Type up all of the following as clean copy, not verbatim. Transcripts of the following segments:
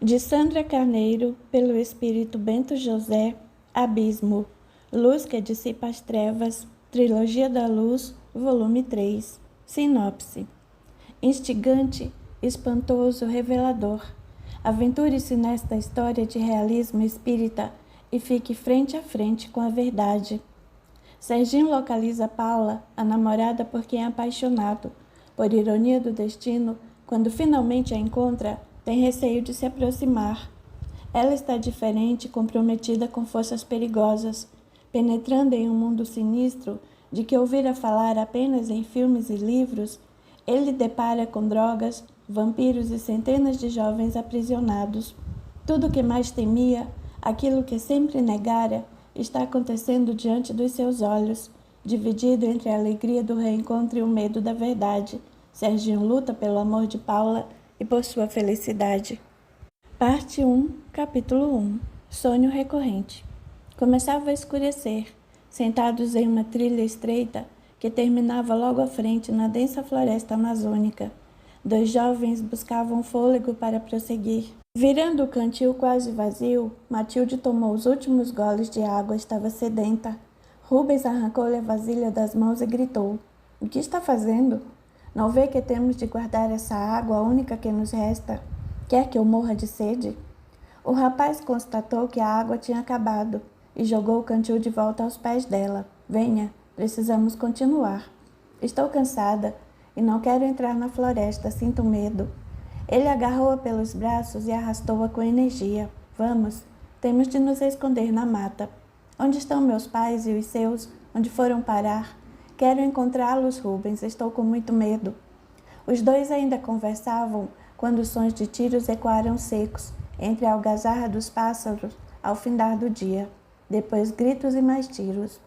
De Sandra Carneiro, pelo Espírito Bento José, Abismo, Luz que dissipa as trevas, Trilogia da Luz, volume 3, Sinopse. Instigante, espantoso, revelador. Aventure-se nesta história de realismo espírita e fique frente a frente com a verdade. Serginho localiza Paula, a namorada por quem é apaixonado. Por ironia do destino, quando finalmente a encontra, tem receio de se aproximar. Ela está diferente, comprometida com forças perigosas, penetrando em um mundo sinistro de que ouvira falar apenas em filmes e livros. Ele depara com drogas, vampiros e centenas de jovens aprisionados. Tudo o que mais temia, aquilo que sempre negara, está acontecendo diante dos seus olhos, dividido entre a alegria do reencontro e o medo da verdade. Serginho luta pelo amor de Paula e por sua felicidade. Parte 1, capítulo 1. Sonho recorrente. Começava a escurecer, sentados em uma trilha estreita que terminava logo à frente na densa floresta amazônica. Dois jovens buscavam fôlego para prosseguir. Virando o cantil quase vazio, Matilde tomou os últimos goles de água, estava sedenta. Rubens arrancou-lhe a vasilha das mãos e gritou: "O que está fazendo? Não vê que temos de guardar essa água, a única que nos resta? Quer que eu morra de sede?" O rapaz constatou que a água tinha acabado e jogou o cantil de volta aos pés dela. "Venha, precisamos continuar. Estou cansada e não quero entrar na floresta, sinto medo." Ele agarrou-a pelos braços e arrastou-a com energia. "Vamos, temos de nos esconder na mata. Onde estão meus pais e os seus? Onde foram parar? Quero encontrá-los, Rubens, estou com muito medo." Os dois ainda conversavam quando os sons de tiros ecoaram secos, entre a algazarra dos pássaros, ao findar do dia. Depois gritos e mais tiros.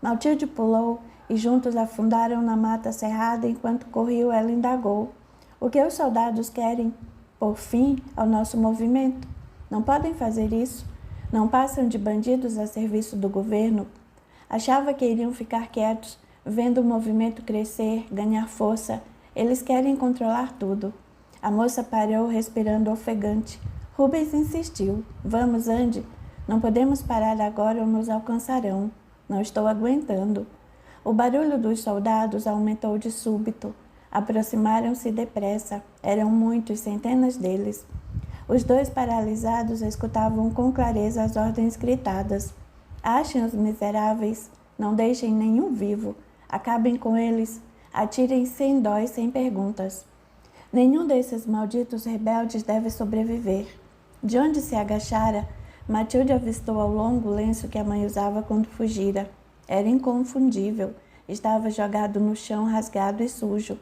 Matilde pulou e juntos afundaram na mata cerrada enquanto corre o ela indagou: "O que os soldados querem? Por fim ao nosso movimento? Não podem fazer isso. Não passam de bandidos a serviço do governo." Achava que iriam ficar quietos, vendo o movimento crescer, ganhar força. Eles querem controlar tudo. A moça parou, respirando ofegante. Rubens insistiu: "Vamos, ande. Não podemos parar agora ou nos alcançarão. Não estou aguentando." O barulho dos soldados aumentou de súbito. Aproximaram-se depressa. Eram muitos, centenas deles. Os dois paralisados escutavam com clareza as ordens gritadas: "Achem os miseráveis. Não deixem nenhum vivo. Acabem com eles. Atirem sem dó e sem perguntas. Nenhum desses malditos rebeldes deve sobreviver." De onde se agachara, Matilde avistou ao longo lenço que a mãe usava quando fugira. Era inconfundível. Estava jogado no chão, rasgado e sujo.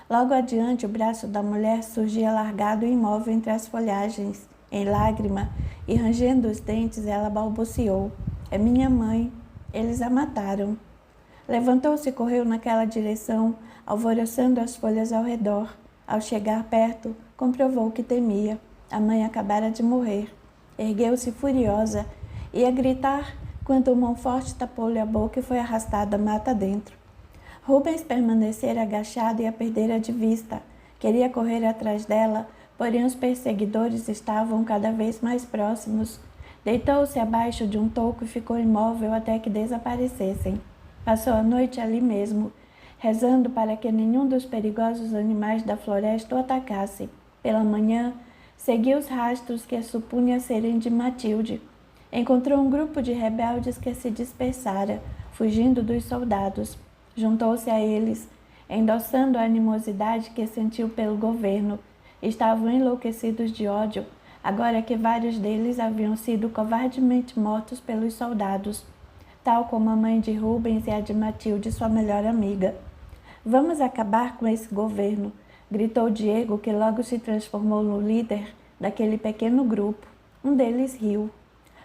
Logo adiante, o braço da mulher surgia largado e imóvel entre as folhagens. Em lágrima e rangendo os dentes, ela balbuciou: "É minha mãe. Eles a mataram." Levantou-se e correu naquela direção, alvoroçando as folhas ao redor. Ao chegar perto, comprovou que temia. A mãe acabara de morrer. Ergueu-se furiosa. Ia gritar, quando uma mão forte tapou-lhe a boca e foi arrastada mata dentro. Rubens permanecera agachado e a perdera de vista. Queria correr atrás dela, porém os perseguidores estavam cada vez mais próximos. Deitou-se abaixo de um toco e ficou imóvel até que desaparecessem. Passou a noite ali mesmo, rezando para que nenhum dos perigosos animais da floresta o atacasse. Pela manhã, seguiu os rastros que supunha serem de Matilde. Encontrou um grupo de rebeldes que se dispersara, fugindo dos soldados. Juntou-se a eles, endossando a animosidade que sentiu pelo governo. Estavam enlouquecidos de ódio, agora que vários deles haviam sido covardemente mortos pelos soldados, tal como a mãe de Rubens e a de Matilde, sua melhor amiga. "Vamos acabar com esse governo", gritou Diego, que logo se transformou no líder daquele pequeno grupo. Um deles riu.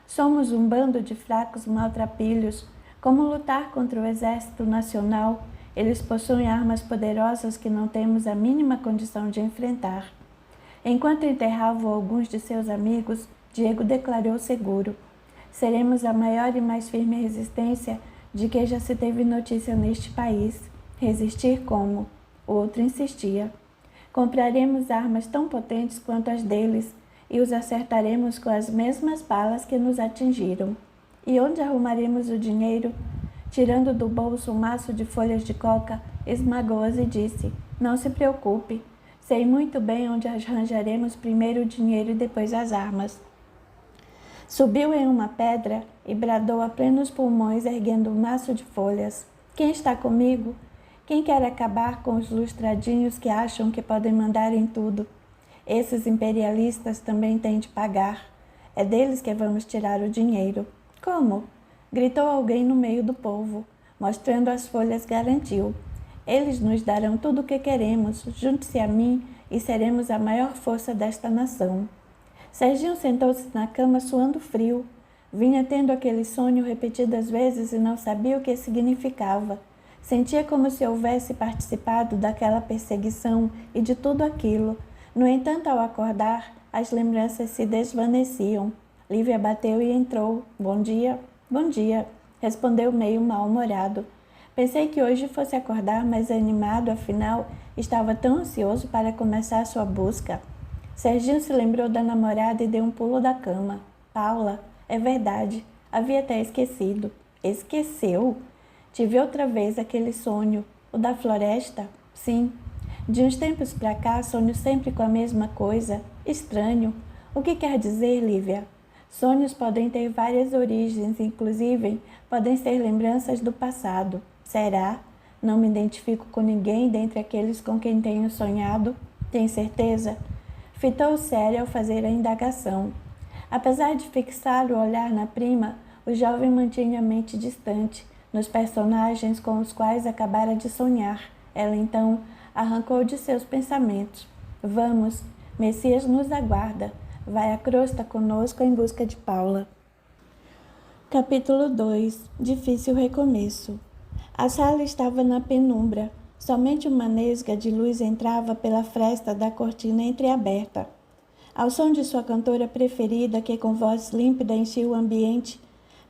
"Somos um bando de fracos maltrapilhos. Como lutar contra o exército nacional? Eles possuem armas poderosas que não temos a mínima condição de enfrentar." Enquanto enterravam alguns de seus amigos, Diego declarou seguro: "Seremos a maior e mais firme resistência de que já se teve notícia neste país." "Resistir como?" O outro insistia. "Compraremos armas tão potentes quanto as deles e os acertaremos com as mesmas balas que nos atingiram. E onde arrumaremos o dinheiro? Tirando do bolso um maço de folhas de coca, esmagou-as e disse: Não se preocupe, sei muito bem onde arranjaremos primeiro o dinheiro e depois as armas. Subiu em uma pedra e bradou a plenos pulmões, erguendo um maço de folhas: Quem está comigo? Quem quer acabar com os lustradinhos que acham que podem mandar em tudo? Esses imperialistas também têm de pagar. É deles que vamos tirar o dinheiro. Como? Gritou alguém no meio do povo. Mostrando as folhas, garantiu: Eles nos darão tudo o que queremos. Junte-se a mim e seremos a maior força desta nação. Serginho sentou-se na cama suando frio. Vinha tendo aquele sonho repetidas vezes e não sabia o que significava. Sentia como se houvesse participado daquela perseguição e de tudo aquilo. No entanto, ao acordar, as lembranças se desvaneciam. Lívia bateu e entrou. Bom dia, respondeu meio mal-humorado. Pensei que hoje fosse acordar mais animado, afinal, estava tão ansioso para começar sua busca. Serginho se lembrou da namorada e deu um pulo da cama. Paula, é verdade, havia até esquecido. Esqueceu? Tive outra vez aquele sonho, o da floresta? Sim. De uns tempos para cá, sonho sempre com a mesma coisa. Estranho. O que quer dizer, Lívia? Sonhos podem ter várias origens, inclusive podem ser lembranças do passado. Será? Não me identifico com ninguém dentre aqueles com quem tenho sonhado. Tem certeza? Fitou sério ao fazer a indagação. Apesar de fixar o olhar na prima, o jovem mantinha a mente distante, nos personagens com os quais acabara de sonhar. Ela então arrancou de seus pensamentos. Vamos, Messias nos aguarda. Vai à crosta conosco em busca de Paula. Capítulo 2. Difícil recomeço. A sala estava na penumbra. Somente uma nesga de luz entrava pela fresta da cortina entreaberta. Ao som de sua cantora preferida, que com voz límpida enchia o ambiente,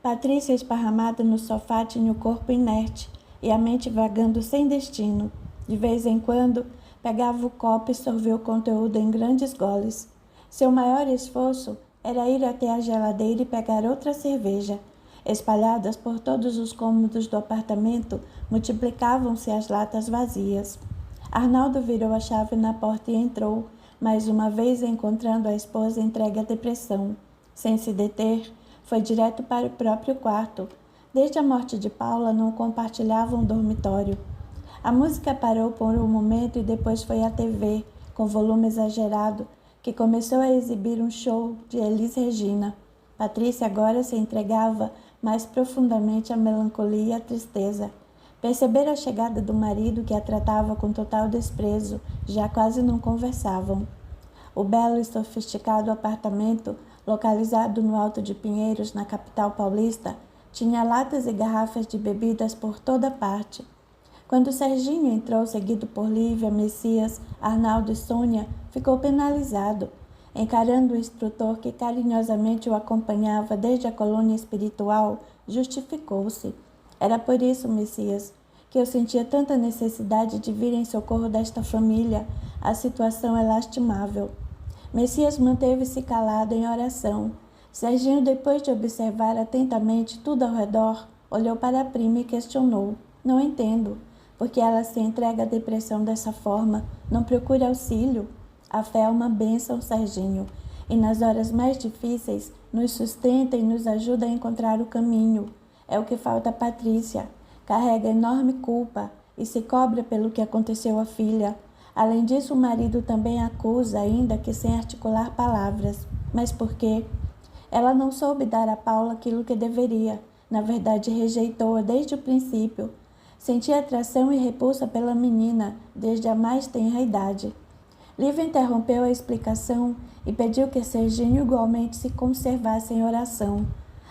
Patrícia, esparramada no sofá, tinha o corpo inerte e a mente vagando sem destino. De vez em quando, pegava o copo e sorvia o conteúdo em grandes goles. Seu maior esforço era ir até a geladeira e pegar outra cerveja. Espalhadas por todos os cômodos do apartamento, multiplicavam-se as latas vazias. Arnaldo virou a chave na porta e entrou, mais uma vez encontrando a esposa entregue à depressão. Sem se deter, foi direto para o próprio quarto. Desde a morte de Paula, não compartilhavam um dormitório. A música parou por um momento e depois foi à TV, com volume exagerado, que começou a exibir um show de Elis Regina. Patrícia agora se entregava mais profundamente à melancolia e à tristeza. Percebera a chegada do marido, que a tratava com total desprezo, já quase não conversavam. O belo e sofisticado apartamento, localizado no Alto de Pinheiros, na capital paulista, tinha latas e garrafas de bebidas por toda parte. Quando Serginho entrou, seguido por Lívia, Messias, Arnaldo e Sônia, ficou penalizado. Encarando o instrutor que carinhosamente o acompanhava desde a colônia espiritual, justificou-se. Era por isso, Messias, que eu sentia tanta necessidade de vir em socorro desta família. A situação é lastimável. Messias manteve-se calado em oração. Serginho, depois de observar atentamente tudo ao redor, olhou para a prima e questionou. Não entendo. Por que ela se entrega à depressão dessa forma? Não procura auxílio? A fé é uma bênção, Serginho, e nas horas mais difíceis nos sustenta e nos ajuda a encontrar o caminho. É o que falta a Patrícia. Carrega enorme culpa e se cobra pelo que aconteceu à filha. Além disso, o marido também a acusa, ainda que sem articular palavras. Mas por quê? Ela não soube dar a Paula aquilo que deveria. Na verdade, rejeitou-a desde o princípio. Sentia atração e repulsa pela menina desde a mais tenra idade. Lívia interrompeu a explicação e pediu que Serginho igualmente se conservasse em oração.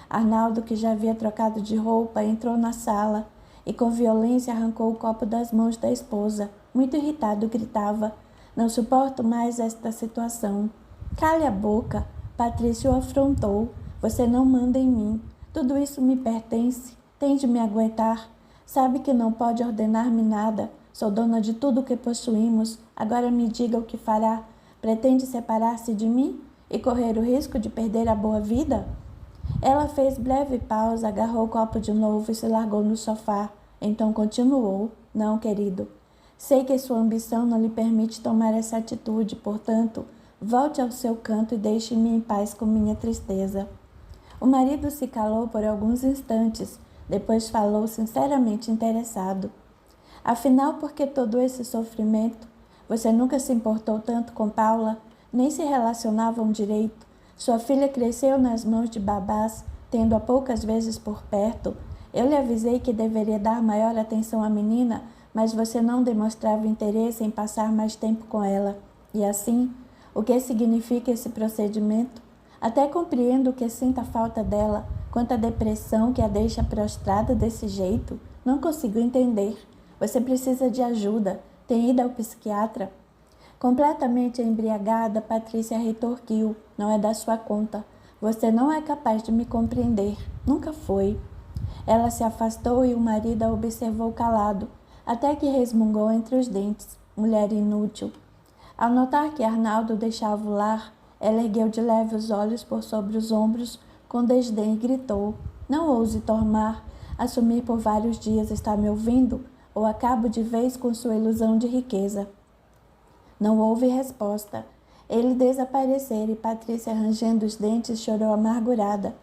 Arnaldo, que já havia trocado de roupa, entrou na sala e com violência arrancou o copo das mãos da esposa. Muito irritado, gritava: Não suporto mais esta situação. Cale a boca, Patrícia o afrontou. Você não manda em mim. Tudo isso me pertence. Tem de me aguentar. Sabe que não pode ordenar-me nada. Sou dona de tudo o que possuímos. Agora me diga o que fará. Pretende separar-se de mim? e correr o risco de perder a boa vida? Ela fez breve pausa, agarrou o copo de novo e se largou no sofá. Então continuou: Não, querido. Sei que sua ambição não lhe permite tomar essa atitude, portanto, volte ao seu canto e deixe-me em paz com minha tristeza. O marido se calou por alguns instantes, depois falou sinceramente interessado. Afinal, por que todo esse sofrimento? Você nunca se importou tanto com Paula, nem se relacionavam direito. Sua filha cresceu nas mãos de babás, tendo-a poucas vezes por perto. Eu lhe avisei que deveria dar maior atenção à menina, mas você não demonstrava interesse em passar mais tempo com ela. E assim, o que significa esse procedimento? Até compreendo que sinta falta dela, quanto à depressão que a deixa prostrada desse jeito. Não consigo entender. Você precisa de ajuda. Tem ido ao psiquiatra? Completamente embriagada, Patrícia retorquiu: Não é da sua conta. Você não é capaz de me compreender. Nunca foi. Ela se afastou e o marido a observou calado, até que resmungou entre os dentes: Mulher inútil. Ao notar que Arnaldo deixava o lar, ela ergueu de leve os olhos por sobre os ombros, com desdém, e gritou: Não ouse tomar, assumir por vários dias, está me ouvindo? Ou acabo de vez com sua ilusão de riqueza. Não houve resposta. Ele desaparecera e Patrícia, rangendo os dentes, chorou amargurada.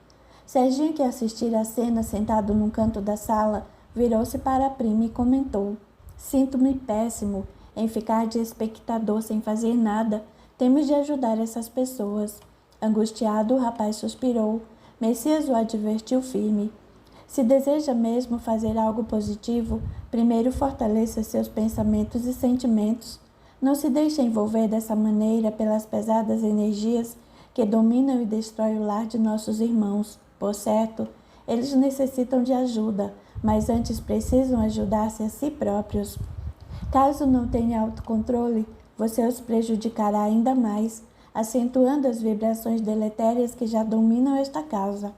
Serginho, que assistira à cena sentado num canto da sala, virou-se para a prima e comentou: Sinto-me péssimo em ficar de espectador sem fazer nada. Temos de ajudar essas pessoas. Angustiado, o rapaz suspirou. Messias o advertiu firme: Se deseja mesmo fazer algo positivo, primeiro fortaleça seus pensamentos e sentimentos. Não se deixe envolver dessa maneira pelas pesadas energias que dominam e destroem o lar de nossos irmãos. Por certo, eles necessitam de ajuda, mas antes precisam ajudar-se a si próprios. Caso não tenha autocontrole, você os prejudicará ainda mais, acentuando as vibrações deletérias que já dominam esta casa.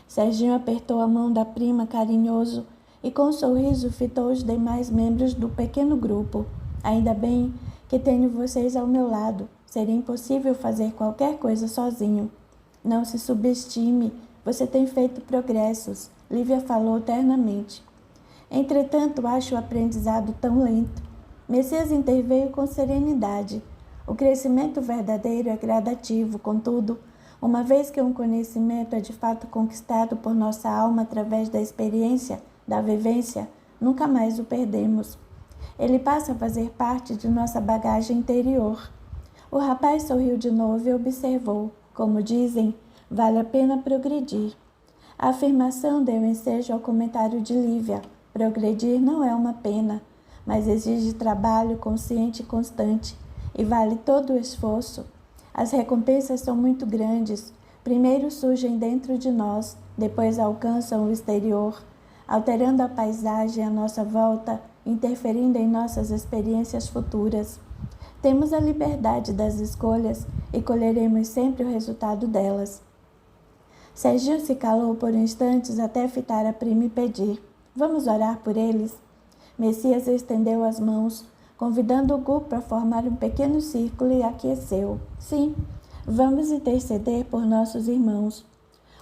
Serginho apertou a mão da prima carinhoso e com um sorriso fitou os demais membros do pequeno grupo. Ainda bem que tenho vocês ao meu lado. Seria impossível fazer qualquer coisa sozinho. Não se subestime, você tem feito progressos, Lívia falou ternamente. Entretanto, acho o aprendizado tão lento. Messias interveio com serenidade. O crescimento verdadeiro é gradativo, contudo, uma vez que um conhecimento é de fato conquistado por nossa alma através da experiência, da vivência, nunca mais o perdemos. Ele passa a fazer parte de nossa bagagem interior. O rapaz sorriu de novo e observou: Como dizem, vale a pena progredir. A afirmação deu ensejo ao comentário de Lívia: Progredir não é uma pena, mas exige trabalho consciente e constante, e vale todo o esforço. As recompensas são muito grandes. Primeiro surgem dentro de nós, depois alcançam o exterior, alterando a paisagem à nossa volta, interferindo em nossas experiências futuras. Temos a liberdade das escolhas e colheremos sempre o resultado delas. Serginho se calou por instantes até fitar a prima e pedir: Vamos orar por eles? Messias estendeu as mãos, convidando o grupo a formar um pequeno círculo e aqueceu. Sim, vamos interceder por nossos irmãos.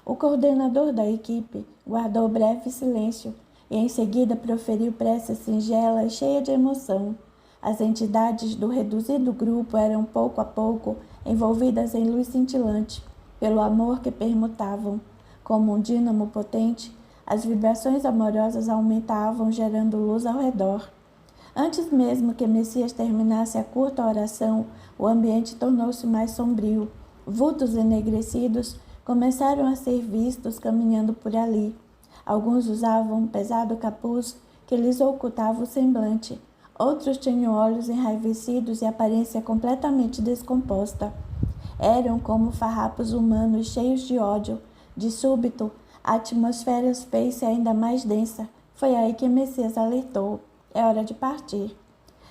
O coordenador da equipe guardou breve silêncio e em seguida proferiu prece singela e cheia de emoção. As entidades do reduzido grupo eram pouco a pouco envolvidas em luz cintilante, pelo amor que permutavam. Como um dínamo potente, as vibrações amorosas aumentavam, gerando luz ao redor. Antes mesmo que Messias terminasse a curta oração, o ambiente tornou-se mais sombrio. Vultos enegrecidos começaram a ser vistos caminhando por ali. Alguns usavam um pesado capuz que lhes ocultava o semblante. Outros tinham olhos enraivecidos e aparência completamente descomposta. Eram como farrapos humanos cheios de ódio. De súbito, a atmosfera fez-se ainda mais densa. Foi aí que Messias alertou: é hora de partir.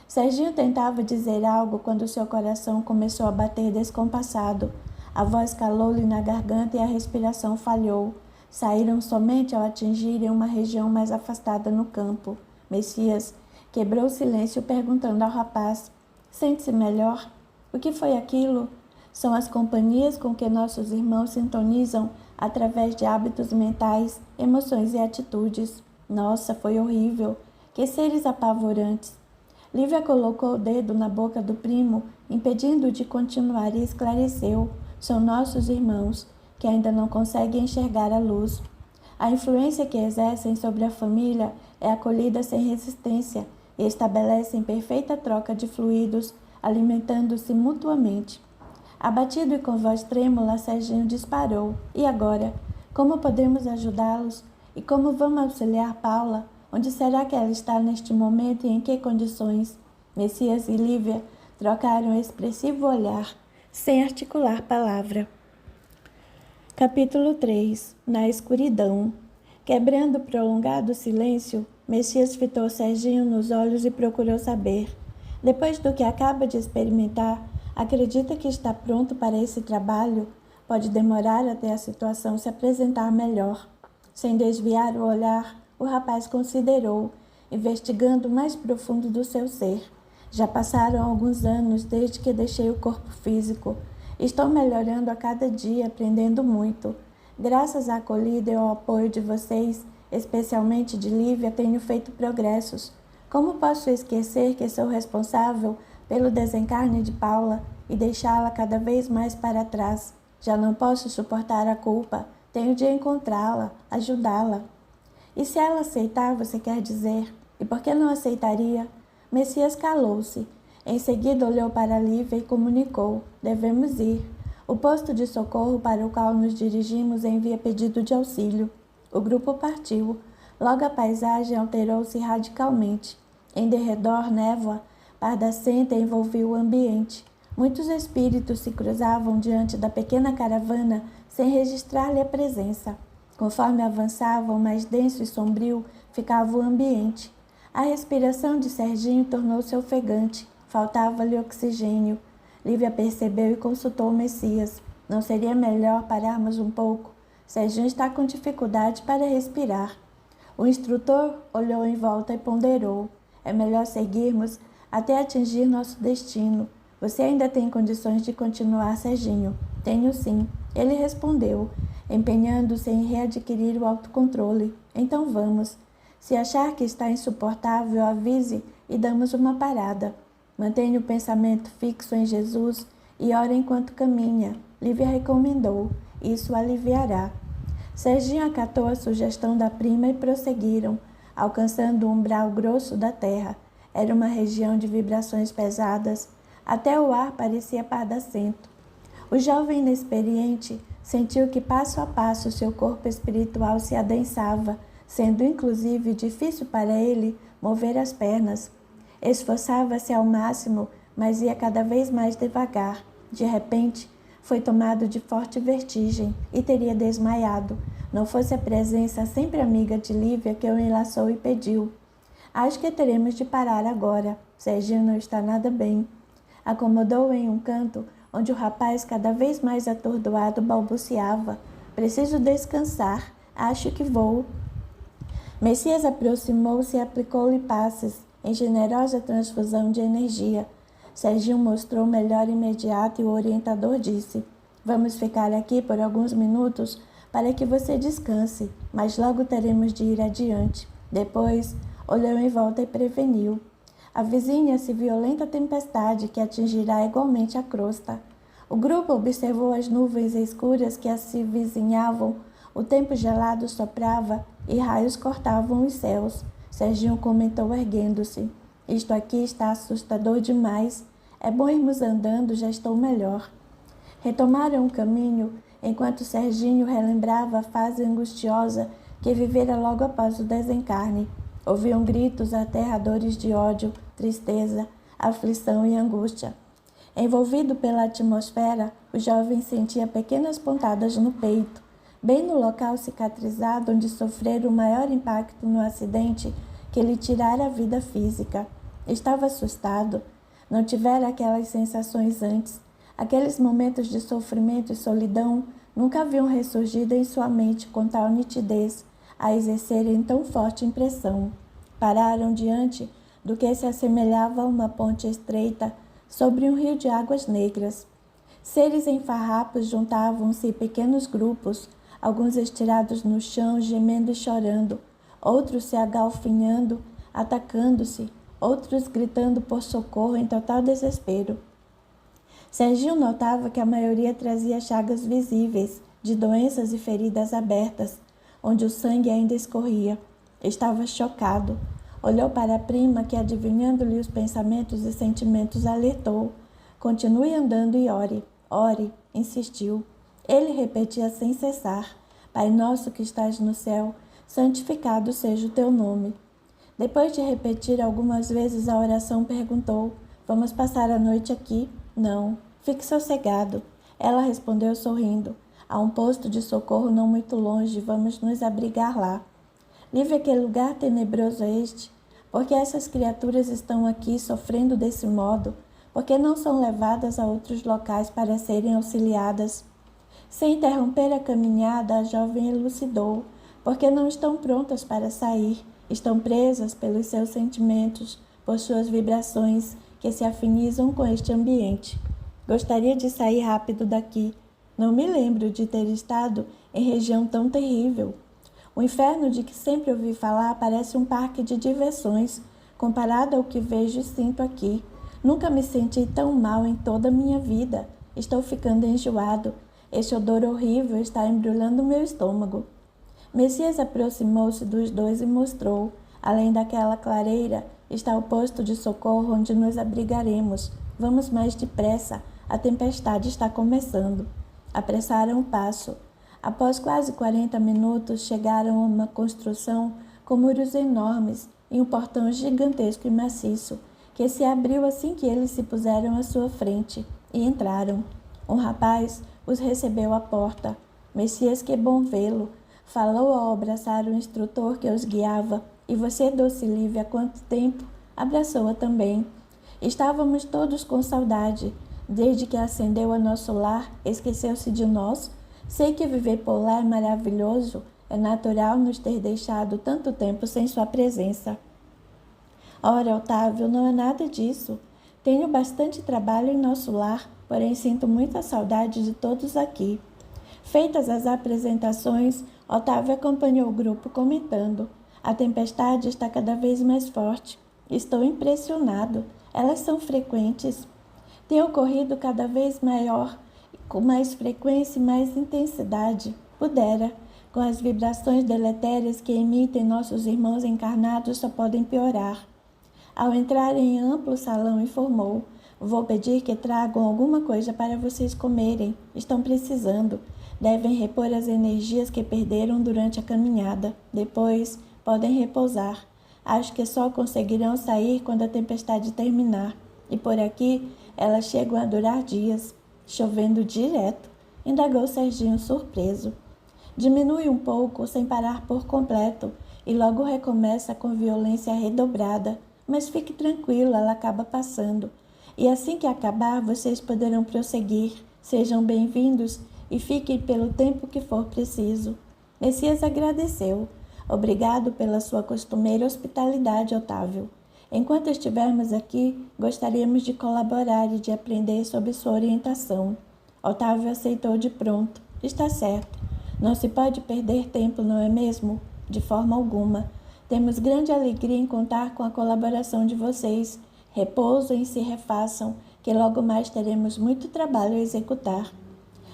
Serginho tentava dizer algo quando seu coração começou a bater descompassado. A voz calou-lhe na garganta e a respiração falhou. Saíram somente ao atingirem uma região mais afastada no campo. Messias quebrou o silêncio perguntando ao rapaz: Sente-se melhor? O que foi aquilo? São as companhias com que nossos irmãos sintonizam através de hábitos mentais, emoções e atitudes. Nossa, foi horrível! Que seres apavorantes! Lívia colocou o dedo na boca do primo, impedindo-o de continuar, e esclareceu: são nossos irmãos, que ainda não conseguem enxergar a luz. A influência que exercem sobre a família é acolhida sem resistência e estabelecem perfeita troca de fluidos, alimentando-se mutuamente. Abatido e com voz trêmula, Serginho disparou. E agora? Como podemos ajudá-los? E como vamos auxiliar Paula? Onde será que ela está neste momento e em que condições? Messias e Lívia trocaram um expressivo olhar, sem articular palavra. Capítulo 3. Na escuridão. Quebrando o prolongado silêncio, Messias fitou Serginho nos olhos e procurou saber. Depois do que acaba de experimentar, acredita que está pronto para esse trabalho? Pode demorar até a situação se apresentar melhor. Sem desviar o olhar, o rapaz considerou, investigando o mais profundo do seu ser. Já passaram alguns anos desde que deixei o corpo físico. Estou melhorando a cada dia, aprendendo muito. Graças à acolhida e ao apoio de vocês, especialmente de Lívia, tenho feito progressos. Como posso esquecer que sou responsável pelo desencarne de Paula e deixá-la cada vez mais para trás? Já não posso suportar a culpa. Tenho de encontrá-la, ajudá-la. E se ela aceitar, você quer dizer? E por que não aceitaria? Messias calou-se. Em seguida olhou para Lívia e comunicou: devemos ir. O posto de socorro para o qual nos dirigimos envia pedido de auxílio. O grupo partiu. Logo a paisagem alterou-se radicalmente. Em derredor, névoa pardacenta envolvia o ambiente. Muitos espíritos se cruzavam diante da pequena caravana sem registrar-lhe a presença. Conforme avançavam, mais denso e sombrio ficava o ambiente. A respiração de Serginho tornou-se ofegante. Faltava-lhe oxigênio. Lívia percebeu e consultou o Messias. Não seria melhor pararmos um pouco? Serginho está com dificuldade para respirar. O instrutor olhou em volta e ponderou. É melhor seguirmos até atingir nosso destino. Você ainda tem condições de continuar, Serginho? Tenho sim. Ele respondeu, empenhando-se em readquirir o autocontrole. Então vamos. Se achar que está insuportável, avise e damos uma parada. Mantenha o pensamento fixo em Jesus e ore enquanto caminha. Lívia recomendou. Isso aliviará. Serginho acatou a sugestão da prima e prosseguiram, alcançando o umbral grosso da terra. Era uma região de vibrações pesadas. Até o ar parecia pardacento. O jovem inexperiente sentiu que passo a passo seu corpo espiritual se adensava, sendo inclusive difícil para ele mover as pernas. Esforçava-se ao máximo, mas ia cada vez mais devagar. De repente, foi tomado de forte vertigem e teria desmaiado, não fosse a presença sempre amiga de Lívia que o enlaçou e pediu: acho que teremos de parar agora. Serginho não está nada bem. Acomodou-o em um canto, onde o rapaz, cada vez mais atordoado, balbuciava: preciso descansar, acho que vou. Messias aproximou-se e aplicou-lhe passes, em generosa transfusão de energia. Serginho mostrou melhor imediato e o orientador disse: vamos ficar aqui por alguns minutos para que você descanse, mas logo teremos de ir adiante. Depois, olhou em volta e preveniu: avizinha-se violenta tempestade que atingirá igualmente a crosta. O grupo observou as nuvens escuras que se vizinhavam. O tempo gelado soprava e raios cortavam os céus. Serginho comentou erguendo-se: isto aqui está assustador demais. É bom irmos andando, já estou melhor. Retomaram o caminho, enquanto Serginho relembrava a fase angustiosa que vivera logo após o desencarne. Ouviam gritos aterradores de ódio, tristeza, aflição e angústia. Envolvido pela atmosfera, o jovem sentia pequenas pontadas no peito, bem no local cicatrizado onde sofrera o maior impacto no acidente que lhe tirara a vida física. Estava assustado. Não tivera aquelas sensações antes. Aqueles momentos de sofrimento e solidão nunca haviam ressurgido em sua mente com tal nitidez, a exercerem tão forte impressão. Pararam diante do que se assemelhava a uma ponte estreita sobre um rio de águas negras. Seres em farrapos juntavam-se em pequenos grupos, alguns estirados no chão, gemendo e chorando, outros se agalfinhando, atacando-se, outros gritando por socorro em total desespero. Serginho notava que a maioria trazia chagas visíveis, de doenças e feridas abertas, onde o sangue ainda escorria. Estava chocado. Olhou para a prima que, adivinhando-lhe os pensamentos e sentimentos, alertou. Continue andando e ore. Ore, insistiu. Ele repetia sem cessar. Pai nosso que estás no céu, santificado seja o teu nome. Depois de repetir algumas vezes a oração, perguntou: Vamos passar a noite aqui? Não. Fique sossegado. Ela respondeu sorrindo. Há um posto de socorro não muito longe, vamos nos abrigar lá. Livre aquele lugar tenebroso este, porque essas criaturas estão aqui sofrendo desse modo, porque não são levadas a outros locais para serem auxiliadas. Sem interromper a caminhada, a jovem elucidou, porque não estão prontas para sair, estão presas pelos seus sentimentos, por suas vibrações, que se afinizam com este ambiente. Gostaria de sair rápido daqui. Não me lembro de ter estado em região tão terrível. O inferno de que sempre ouvi falar parece um parque de diversões, comparado ao que vejo e sinto aqui. Nunca me senti tão mal em toda a minha vida. Estou ficando enjoado. Este odor horrível está embrulhando meu estômago. Messias aproximou-se dos dois e mostrou. Além daquela clareira, está o posto de socorro onde nos abrigaremos. Vamos mais depressa. A tempestade está começando. Apressaram o passo. Após quase 40 minutos, chegaram a uma construção com muros enormes e um portão gigantesco e maciço, que se abriu assim que eles se puseram à sua frente, e entraram. Um rapaz os recebeu à porta. Messias, que bom vê-lo. Falou ao abraçar o instrutor que os guiava. E você, doce Lívia, há quanto tempo? Abraçou-a também. Estávamos todos com saudade. Desde que ascendeu a nosso lar, esqueceu-se de nós? Sei que viver por lá é maravilhoso. É natural nos ter deixado tanto tempo sem sua presença. Ora, Otávio, não é nada disso. Tenho bastante trabalho em nosso lar, porém sinto muita saudade de todos aqui. Feitas as apresentações, Otávio acompanhou o grupo comentando. A tempestade está cada vez mais forte. Estou impressionado. Elas são frequentes. Tem ocorrido cada vez maior, com mais frequência e mais intensidade. Pudera, com as vibrações deletérias que emitem nossos irmãos encarnados, só podem piorar. Ao entrar em amplo salão, informou: Vou pedir que tragam alguma coisa para vocês comerem. Estão precisando. Devem repor as energias que perderam durante a caminhada. Depois, podem repousar. Acho que só conseguirão sair quando a tempestade terminar. E por aqui, elas chegam a durar dias. Chovendo direto, indagou Serginho surpreso. Diminui um pouco, sem parar por completo, e logo recomeça com violência redobrada. Mas fique tranquilo, ela acaba passando. E assim que acabar, vocês poderão prosseguir. Sejam bem-vindos e fiquem pelo tempo que for preciso. Messias agradeceu. Obrigado pela sua costumeira hospitalidade, Otávio. Enquanto estivermos aqui, gostaríamos de colaborar e de aprender sob sua orientação. Otávio aceitou de pronto. Está certo. Não se pode perder tempo, não é mesmo? De forma alguma. Temos grande alegria em contar com a colaboração de vocês. Repousem e se refaçam, que logo mais teremos muito trabalho a executar.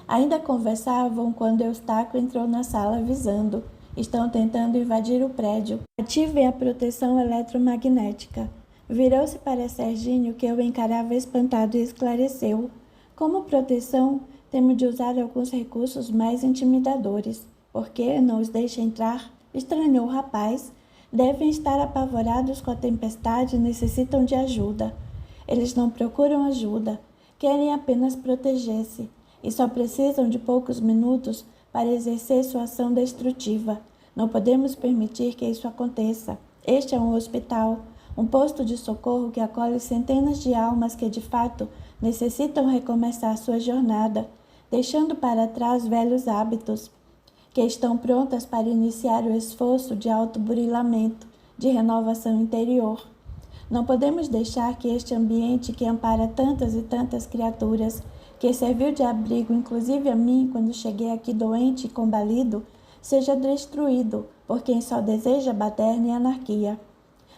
Ainda conversavam quando Eustáquio entrou na sala avisando. Estão tentando invadir o prédio. Ativem a proteção eletromagnética. Virou-se para Serginho, que o encarava espantado, e esclareceu. Como proteção, temos de usar alguns recursos mais intimidadores. Por que não os deixa entrar? Estranhou o rapaz. Devem estar apavorados com a tempestade e necessitam de ajuda. Eles não procuram ajuda. Querem apenas proteger-se. E só precisam de poucos minutos para exercer sua ação destrutiva. Não podemos permitir que isso aconteça. Este é um hospital, um posto de socorro que acolhe centenas de almas que, de fato, necessitam recomeçar sua jornada, deixando para trás velhos hábitos, que estão prontas para iniciar o esforço de autoburilamento, de renovação interior. Não podemos deixar que este ambiente que ampara tantas e tantas criaturas, que serviu de abrigo inclusive a mim quando cheguei aqui doente e combalido, seja destruído por quem só deseja baderna e anarquia.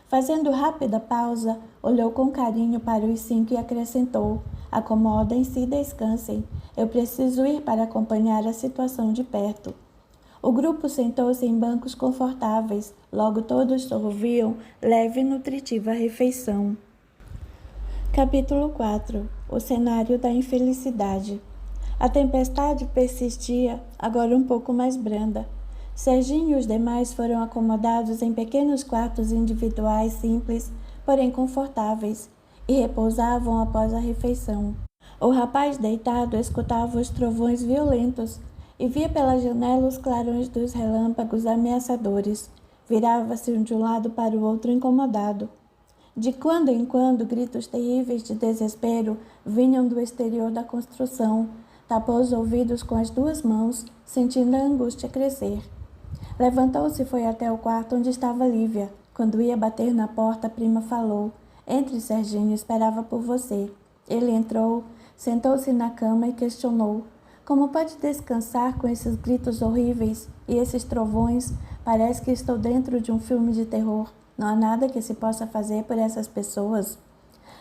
Fazendo rápida pausa, olhou com carinho para os 5 e acrescentou: acomodem-se e descansem. Eu preciso ir para acompanhar a situação de perto. O grupo sentou-se em bancos confortáveis. Logo todos sorviam leve e nutritiva refeição. Capítulo 4. O cenário da infelicidade. A tempestade persistia, agora um pouco mais branda. Serginho e os demais foram acomodados em pequenos quartos individuais simples, porém confortáveis, e repousavam após a refeição. O rapaz deitado escutava os trovões violentos e via pela janela os clarões dos relâmpagos ameaçadores. Virava-se de um lado para o outro incomodado. De quando em quando, gritos terríveis de desespero vinham do exterior da construção. Tapou os ouvidos com as 2 mãos, sentindo a angústia crescer. Levantou-se e foi até o quarto onde estava Lívia. Quando ia bater na porta, a prima falou: entre, Serginho, esperava por você. Ele entrou, sentou-se na cama e questionou: como pode descansar com esses gritos horríveis e esses trovões? Parece que estou dentro de um filme de terror. Não há nada que se possa fazer por essas pessoas.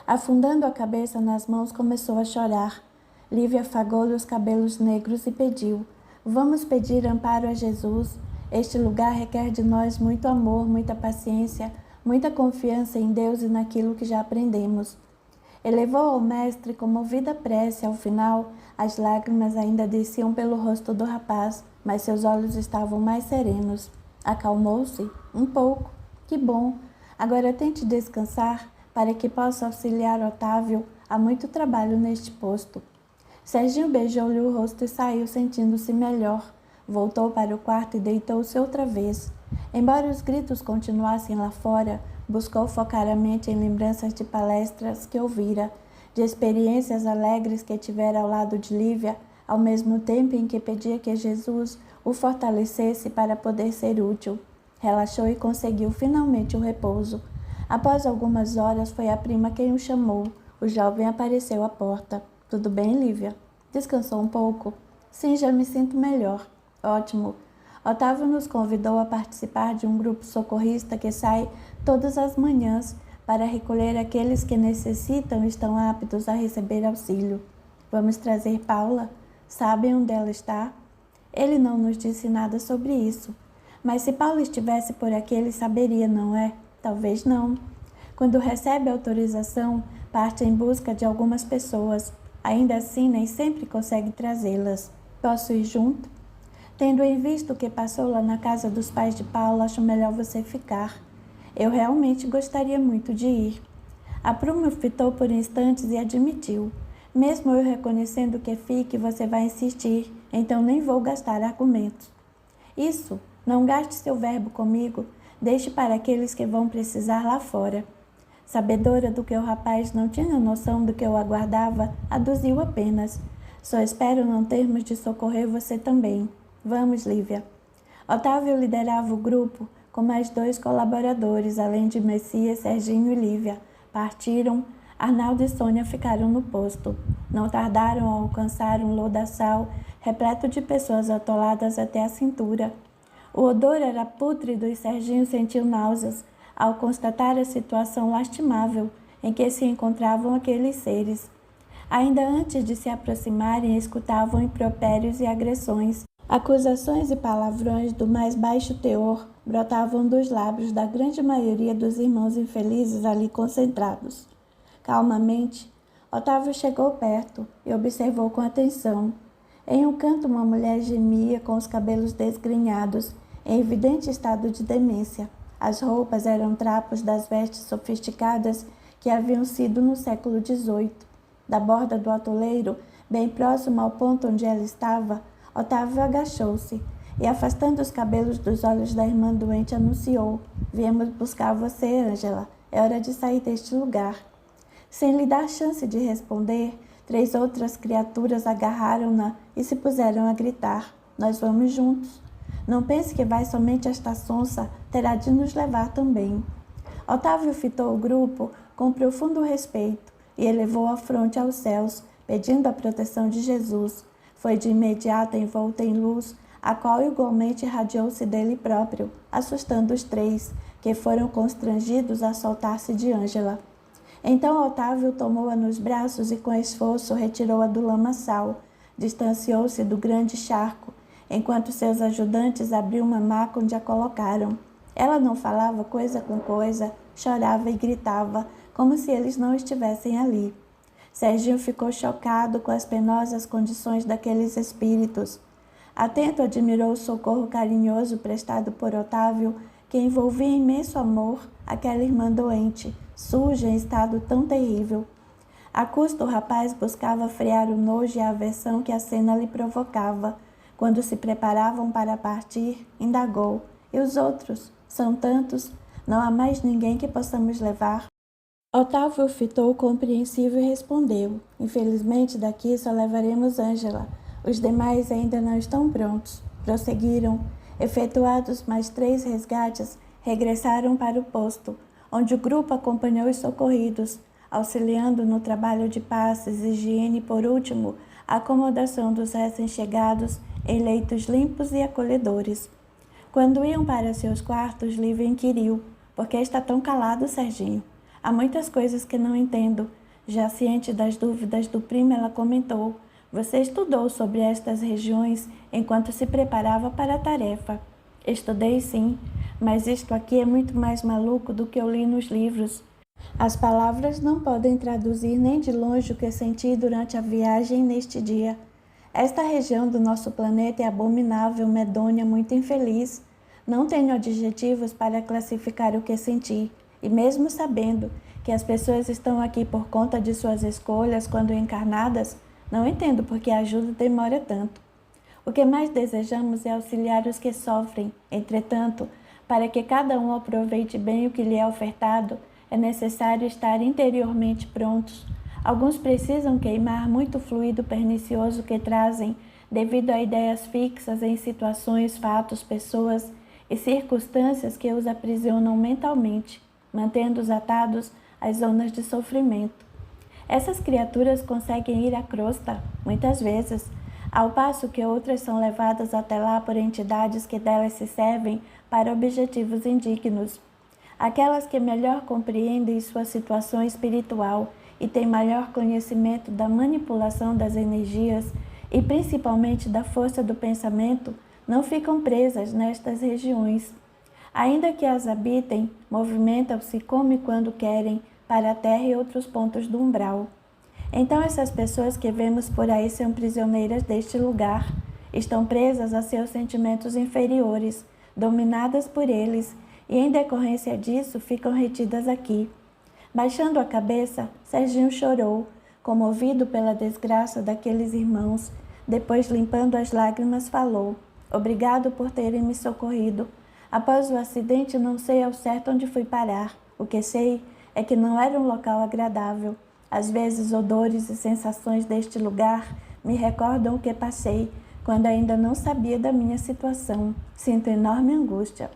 Afundando a cabeça nas mãos, começou a chorar. Lívia afagou-lhe os cabelos negros e pediu: vamos pedir amparo a Jesus. Este lugar requer de nós muito amor, muita paciência, muita confiança em Deus e naquilo que já aprendemos. Elevou ao mestre comovida prece. Ao final, as lágrimas ainda desciam pelo rosto do rapaz, mas seus olhos estavam mais serenos. Acalmou-se? Um pouco. Que bom. Agora tente descansar para que possa auxiliar Otávio. Há muito trabalho neste posto. Serginho beijou-lhe o rosto e saiu sentindo-se melhor. Voltou para o quarto e deitou-se outra vez. Embora os gritos continuassem lá fora, buscou focar a mente em lembranças de palestras que ouvira, de experiências alegres que tivera ao lado de Lívia, ao mesmo tempo em que pedia que Jesus o fortalecesse para poder ser útil. Relaxou e conseguiu finalmente o repouso. Após algumas horas, foi a prima quem o chamou. O jovem apareceu à porta. Tudo bem, Lívia? Descansou um pouco? Sim, já me sinto melhor. Ótimo. Otávio nos convidou a participar de um grupo socorrista que sai todas as manhãs para recolher aqueles que necessitam e estão aptos a receber auxílio. Vamos trazer Paula? Sabem onde ela está? Ele não nos disse nada sobre isso. Mas se Paula estivesse por aqui, ele saberia, não é? Talvez não. Quando recebe autorização, parte em busca de algumas pessoas. Ainda assim, nem sempre consegue trazê-las. Posso ir junto? Tendo em vista o que passou lá na casa dos pais de Paula, acho melhor você ficar. Eu realmente gostaria muito de ir. A prima fitou por instantes e admitiu. Mesmo eu reconhecendo que fique, você vai insistir, então nem vou gastar argumentos. Isso, não gaste seu verbo comigo, deixe para aqueles que vão precisar lá fora. Sabedora do que o rapaz não tinha noção do que eu aguardava, aduziu apenas. Só espero não termos de socorrer você também. Vamos, Lívia. Otávio liderava o grupo com mais 2 colaboradores, além de Messias, Serginho e Lívia. Partiram. Arnaldo e Sônia ficaram no posto. Não tardaram a alcançar um lodaçal repleto de pessoas atoladas até a cintura. O odor era pútrido e Serginho sentiu náuseas ao constatar a situação lastimável em que se encontravam aqueles seres. Ainda antes de se aproximarem, escutavam impropérios e agressões. Acusações e palavrões do mais baixo teor brotavam dos lábios da grande maioria dos irmãos infelizes ali concentrados. Calmamente, Otávio chegou perto e observou com atenção. Em um canto, uma mulher gemia com os cabelos desgrenhados, em evidente estado de demência. As roupas eram trapos das vestes sofisticadas que haviam sido no século XVIII. Da borda do atoleiro, bem próximo ao ponto onde ela estava, Otávio agachou-se e, afastando os cabelos dos olhos da irmã doente, anunciou: viemos buscar você, Ângela. É hora de sair deste lugar. Sem lhe dar chance de responder, 3 outras criaturas agarraram-na e se puseram a gritar: nós vamos juntos. Não pense que vai somente esta sonsa, terá de nos levar também. Otávio fitou o grupo com profundo respeito e elevou a fronte aos céus, pedindo a proteção de Jesus. Foi de imediato envolta em luz, a qual igualmente irradiou-se dele próprio, assustando os três, que foram constrangidos a soltar-se de Ângela. Então Otávio tomou-a nos braços e com esforço retirou-a do lamaçal. Distanciou-se do grande charco, enquanto seus ajudantes abriam uma maca onde a colocaram. Ela não falava coisa com coisa, chorava e gritava, como se eles não estivessem ali. Serginho ficou chocado com as penosas condições daqueles espíritos. Atento, admirou o socorro carinhoso prestado por Otávio, que envolvia imenso amor aquela irmã doente, suja em estado tão terrível. A custo, o rapaz buscava frear o nojo e a aversão que a cena lhe provocava. Quando se preparavam para partir, indagou: "E os outros? São tantos? Não há mais ninguém que possamos levar?" Otávio fitou compreensivo e respondeu: "Infelizmente, daqui só levaremos Ângela. Os demais ainda não estão prontos." Prosseguiram. Efetuados mais 3 resgates, regressaram para o posto, onde o grupo acompanhou os socorridos, auxiliando no trabalho de passes, higiene e, por último, a acomodação dos recém-chegados em leitos limpos e acolhedores. Quando iam para seus quartos, Lívia inquiriu: "Por que está tão calado, Serginho?" "Há muitas coisas que não entendo." Já ciente das dúvidas do primo, ela comentou: "Você estudou sobre estas regiões enquanto se preparava para a tarefa?" "Estudei, sim, mas isto aqui é muito mais maluco do que eu li nos livros. As palavras não podem traduzir nem de longe o que senti durante a viagem neste dia. Esta região do nosso planeta é abominável, medonha, muito infeliz. Não tenho adjetivos para classificar o que senti, e mesmo sabendo que as pessoas estão aqui por conta de suas escolhas quando encarnadas, não entendo por que a ajuda demora tanto. O que mais desejamos é auxiliar os que sofrem. Entretanto, para que cada um aproveite bem o que lhe é ofertado, é necessário estar interiormente prontos. Alguns precisam queimar muito fluido pernicioso que trazem, devido a ideias fixas em situações, fatos, pessoas e circunstâncias que os aprisionam mentalmente, mantendo-os atados às zonas de sofrimento. Essas criaturas conseguem ir à crosta, muitas vezes, ao passo que outras são levadas até lá por entidades que delas se servem para objetivos indignos. Aquelas que melhor compreendem sua situação espiritual e têm maior conhecimento da manipulação das energias e principalmente da força do pensamento, não ficam presas nestas regiões. Ainda que as habitem, movimentam-se como e quando querem para a Terra e outros pontos do umbral. Então essas pessoas que vemos por aí são prisioneiras deste lugar, estão presas a seus sentimentos inferiores, dominadas por eles, e em decorrência disso ficam retidas aqui." Baixando a cabeça, Serginho chorou, comovido pela desgraça daqueles irmãos. Depois, limpando as lágrimas, falou: "Obrigado por terem me socorrido. Após o acidente, não sei ao certo onde fui parar. O que sei é que não era um local agradável. Às vezes, odores e sensações deste lugar me recordam o que passei, quando ainda não sabia da minha situação. Sinto enorme angústia.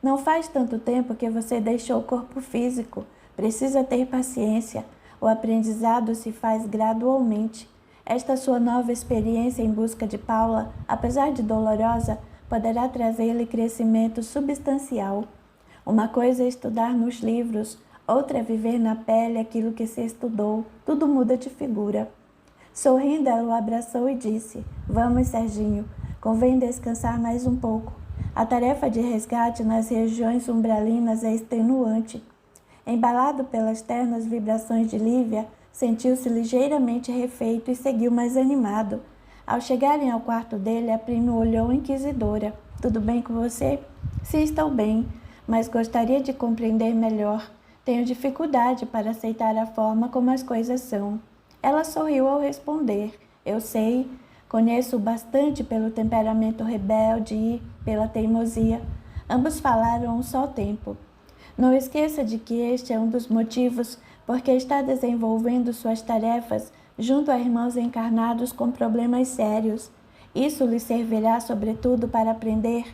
Não faz tanto tempo que você deixou o corpo físico. Precisa ter paciência. O aprendizado se faz gradualmente. Esta sua nova experiência em busca de Paula, apesar de dolorosa, poderá trazer-lhe crescimento substancial. Uma coisa é estudar nos livros, outra é viver na pele aquilo que se estudou. Tudo muda de figura." Sorrindo, ela o abraçou e disse: "Vamos, Serginho, convém descansar mais um pouco. A tarefa de resgate nas regiões umbralinas é extenuante." Embalado pelas ternas vibrações de Lívia, sentiu-se ligeiramente refeito e seguiu mais animado. Ao chegarem ao quarto dele, a prima olhou inquisidora. "Tudo bem com você?" "Sim, estou bem, mas gostaria de compreender melhor. Tenho dificuldade para aceitar a forma como as coisas são." Ela sorriu ao responder: "Eu sei, conheço bastante pelo temperamento rebelde e pela teimosia." Ambos falaram a um só tempo. "Não esqueça de que este é um dos motivos porque está desenvolvendo suas tarefas junto a irmãos encarnados com problemas sérios. Isso lhe servirá, sobretudo, para aprender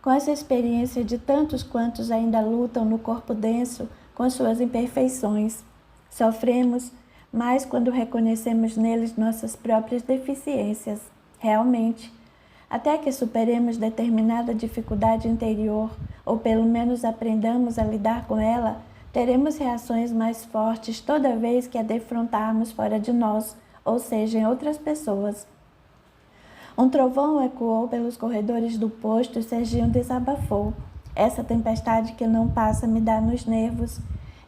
com essa experiência de tantos quantos ainda lutam no corpo denso com suas imperfeições. Sofremos, mais quando reconhecemos neles nossas próprias deficiências, realmente. Até que superemos determinada dificuldade interior, ou pelo menos aprendamos a lidar com ela, teremos reações mais fortes toda vez que a defrontarmos fora de nós, ou seja, em outras pessoas. Um trovão ecoou pelos corredores do posto e Serginho desabafou. Essa tempestade que não passa me dá nos nervos.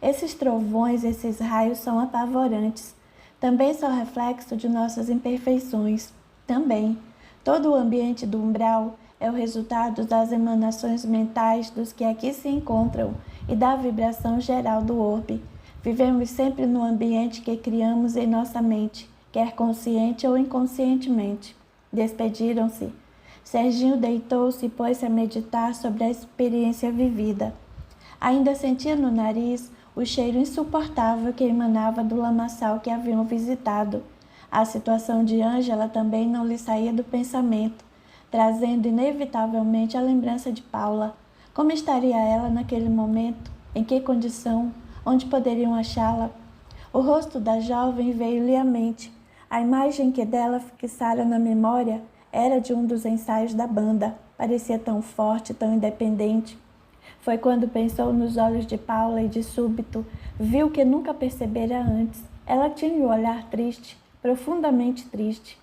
Esses trovões, esses raios são apavorantes. Também são reflexo de nossas imperfeições. Também. Todo o ambiente do umbral é o resultado das emanações mentais dos que aqui se encontram e da vibração geral do orbe. Vivemos sempre no ambiente que criamos em nossa mente, quer consciente ou inconscientemente. Despediram-se. Serginho deitou-se e pôs-se a meditar sobre a experiência vivida. Ainda sentia no nariz o cheiro insuportável que emanava do lamaçal que haviam visitado. A situação de Ângela também não lhe saía do pensamento, trazendo inevitavelmente a lembrança de Paula. Como estaria ela naquele momento? Em que condição? Onde poderiam achá-la? O rosto da jovem veio-lhe à mente. A imagem que dela fixara na memória era de um dos ensaios da banda. Parecia tão forte, tão independente. Foi quando pensou nos olhos de Paula e de súbito viu que nunca percebera antes. Ela tinha o olhar triste, profundamente triste.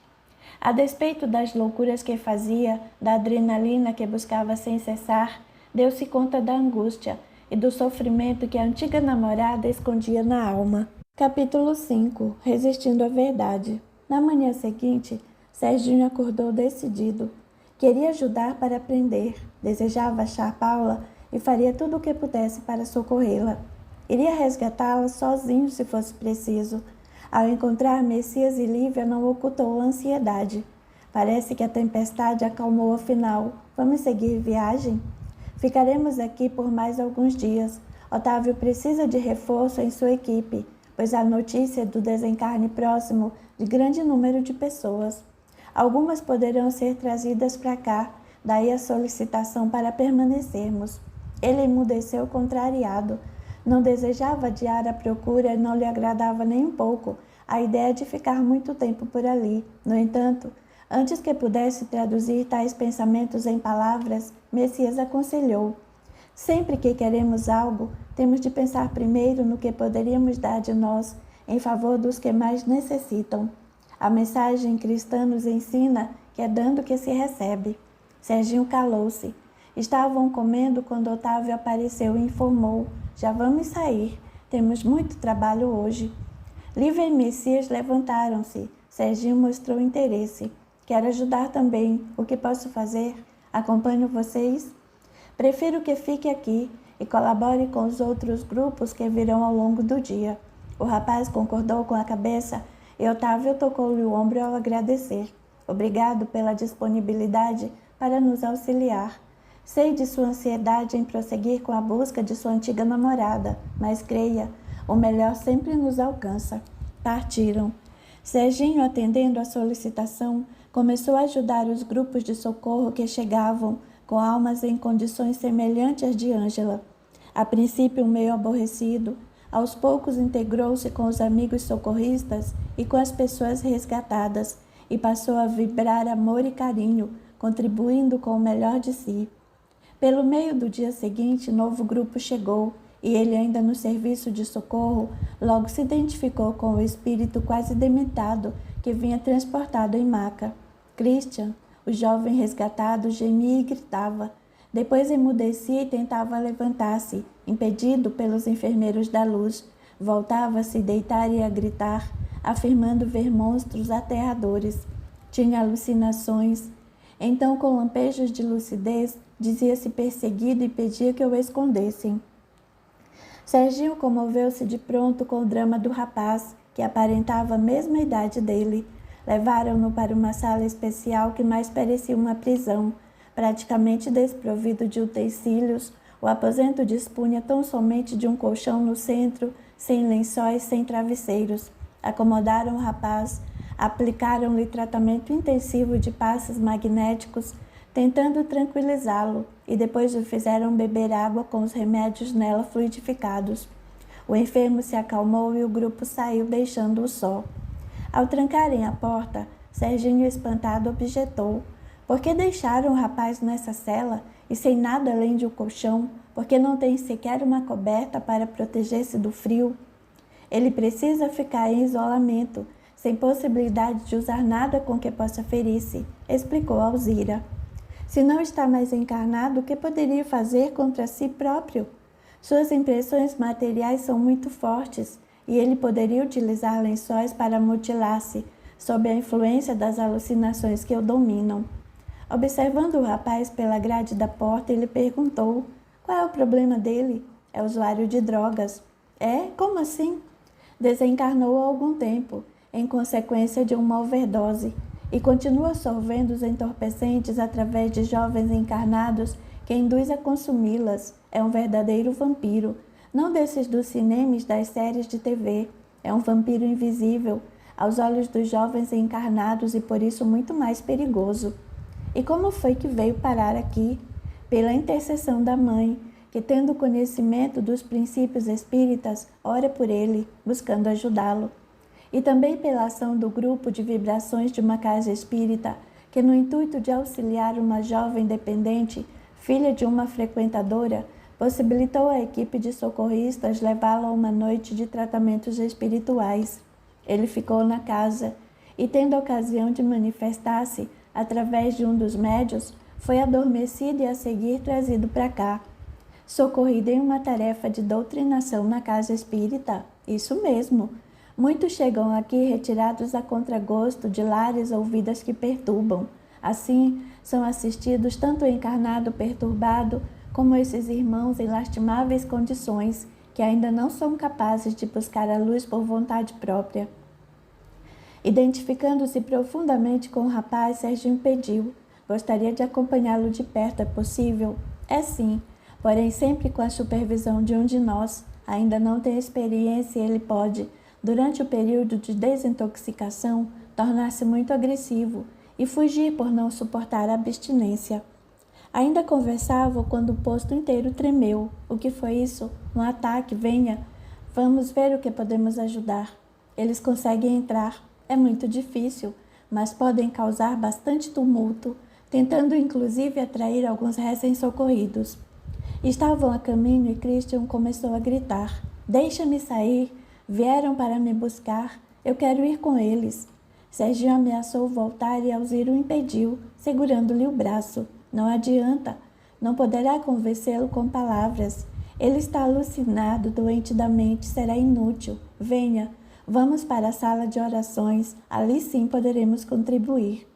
A despeito das loucuras que fazia, da adrenalina que buscava sem cessar, deu-se conta da angústia e do sofrimento que a antiga namorada escondia na alma. Capítulo 5. Resistindo à verdade. Na manhã seguinte, Serginho acordou decidido. Queria ajudar para aprender. Desejava achar Paula e faria tudo o que pudesse para socorrê-la. Iria resgatá-la sozinho se fosse preciso. Ao encontrar Messias e Lívia, não ocultou a ansiedade. Parece que a tempestade acalmou afinal. Vamos seguir viagem? Ficaremos aqui por mais alguns dias. Otávio precisa de reforço em sua equipe, pois há notícia do desencarne próximo de grande número de pessoas. Algumas poderão ser trazidas para cá, daí a solicitação para permanecermos. Ele emudeceu contrariado. Não desejava adiar a procura e não lhe agradava nem um pouco a ideia de ficar muito tempo por ali. No entanto, antes que pudesse traduzir tais pensamentos em palavras, Messias aconselhou: sempre que queremos algo, temos de pensar primeiro no que poderíamos dar de nós em favor dos que mais necessitam. A mensagem cristã nos ensina que é dando que se recebe. Serginho calou-se. Estavam comendo quando Otávio apareceu e informou: já vamos sair, temos muito trabalho hoje. Lívia e Messias levantaram-se. Serginho mostrou interesse. Quero ajudar também. O que posso fazer? Acompanho vocês? Prefiro que fique aqui e colabore com os outros grupos que virão ao longo do dia. O rapaz concordou com a cabeça e Otávio tocou-lhe o ombro ao agradecer. Obrigado pela disponibilidade para nos auxiliar. Sei de sua ansiedade em prosseguir com a busca de sua antiga namorada, mas creia, o melhor sempre nos alcança. Partiram. Serginho, atendendo à solicitação, começou a ajudar os grupos de socorro que chegavam, com almas em condições semelhantes às de Ângela. A princípio meio aborrecido, aos poucos integrou-se com os amigos socorristas e com as pessoas resgatadas, e passou a vibrar amor e carinho, contribuindo com o melhor de si. Pelo meio do dia seguinte, novo grupo chegou, e ele, ainda no serviço de socorro, logo se identificou com o espírito quase dementado que vinha transportado em maca. Christian, o jovem resgatado, gemia e gritava. Depois emudecia e tentava levantar-se, impedido pelos enfermeiros da luz. Voltava a se deitar e a gritar, afirmando ver monstros aterradores. Tinha alucinações. Então, com lampejos de lucidez, dizia-se perseguido e pedia que o escondessem. Serginho comoveu-se de pronto com o drama do rapaz, que aparentava a mesma idade dele. Levaram-no para uma sala especial que mais parecia uma prisão. Praticamente desprovido de utensílios, o aposento dispunha tão somente de um colchão no centro, sem lençóis, sem travesseiros. Acomodaram o rapaz, aplicaram-lhe tratamento intensivo de passes magnéticos, tentando tranquilizá-lo, e depois o fizeram beber água com os remédios nela fluidificados. O enfermo se acalmou e o grupo saiu deixando-o só. Ao trancarem a porta, Serginho, espantado, objetou: por que deixaram o rapaz nessa cela e sem nada além de um colchão? Porque não tem sequer uma coberta para proteger-se do frio? Ele precisa ficar em isolamento, sem possibilidade de usar nada com que possa ferir-se, explicou Alzira. Se não está mais encarnado, o que poderia fazer contra si próprio? Suas impressões materiais são muito fortes e ele poderia utilizar lençóis para mutilar-se, sob a influência das alucinações que o dominam. Observando o rapaz pela grade da porta, ele perguntou: qual é o problema dele? É usuário de drogas. É? Como assim? Desencarnou há algum tempo, em consequência de uma overdose, e continua sorvendo os entorpecentes através de jovens encarnados que induz a consumi-las. É um verdadeiro vampiro, não desses dos cinemas das séries de TV. É um vampiro invisível, aos olhos dos jovens encarnados e por isso muito mais perigoso. E como foi que veio parar aqui? Pela intercessão da mãe, que, tendo conhecimento dos princípios espíritas, ora por ele, buscando ajudá-lo. E também pela ação do grupo de vibrações de uma casa espírita, que, no intuito de auxiliar uma jovem dependente, filha de uma frequentadora, possibilitou à equipe de socorristas levá-la a uma noite de tratamentos espirituais. Ele ficou na casa e, tendo a ocasião de manifestar-se através de um dos médios, foi adormecido e a seguir trazido para cá. Socorrido em uma tarefa de doutrinação na casa espírita? Isso mesmo. Muitos chegam aqui retirados a contragosto de lares ou vidas que perturbam. Assim, são assistidos tanto o encarnado perturbado como esses irmãos em lastimáveis condições, que ainda não são capazes de buscar a luz por vontade própria. Identificando-se profundamente com o rapaz, Serginho pediu: gostaria de acompanhá-lo de perto, é possível? É sim, porém sempre com a supervisão de um de nós. Ainda não tem experiência e ele pode, durante o período de desintoxicação, tornar-se muito agressivo e fugir por não suportar a abstinência. Ainda conversavam quando o posto inteiro tremeu. O que foi isso? Um ataque? Venha. Vamos ver o que podemos ajudar. Eles conseguem entrar. É muito difícil, mas podem causar bastante tumulto, tentando inclusive atrair alguns recém-socorridos. Estavam a caminho e Christian começou a gritar: deixa-me sair! Vieram para me buscar. Eu quero ir com eles. Serginho ameaçou voltar e Alzira o impediu, segurando-lhe o braço. Não adianta. Não poderá convencê-lo com palavras. Ele está alucinado, doente da mente. Será inútil. Venha. Vamos para a sala de orações. Ali sim poderemos contribuir.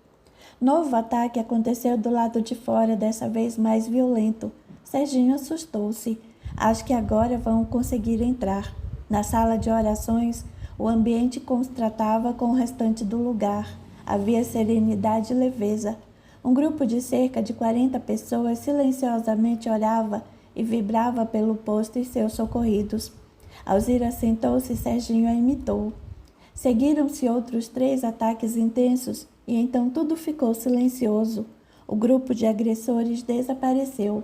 Novo ataque aconteceu do lado de fora, dessa vez mais violento. Serginho assustou-se. Acho que agora vão conseguir entrar. Na sala de orações, o ambiente contrastava com o restante do lugar. Havia serenidade e leveza. Um grupo de cerca de 40 pessoas silenciosamente orava e vibrava pelo posto e seus socorridos. Alzira sentou-se e Serginho a imitou. Seguiram-se outros 3 ataques intensos e então tudo ficou silencioso. O grupo de agressores desapareceu.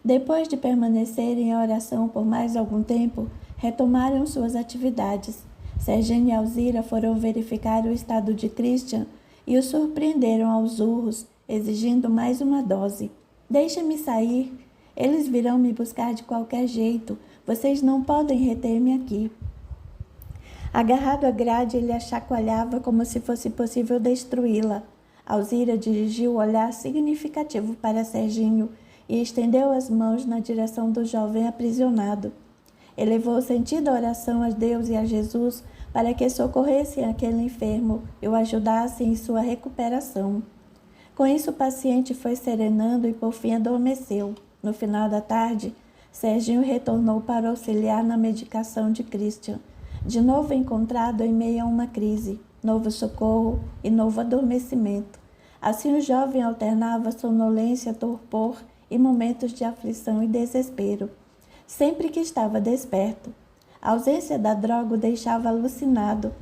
Depois de permanecerem em oração por mais algum tempo, retomaram suas atividades. Serginho e Alzira foram verificar o estado de Christian e o surpreenderam aos urros, exigindo mais uma dose. Deixa-me sair. Eles virão me buscar de qualquer jeito. Vocês não podem reter-me aqui. Agarrado à grade, ele a chacoalhava como se fosse possível destruí-la. Alzira dirigiu o olhar significativo para Serginho e estendeu as mãos na direção do jovem aprisionado. Elevou sentida oração a Deus e a Jesus para que socorressem aquele enfermo e o ajudassem em sua recuperação. Com isso, o paciente foi serenando e por fim adormeceu. No final da tarde, Serginho retornou para auxiliar na medicação de Christian, de novo encontrado em meio a uma crise, novo socorro e novo adormecimento. Assim o jovem alternava sonolência, torpor e momentos de aflição e desespero, sempre que estava desperto. A ausência da droga o deixava alucinado.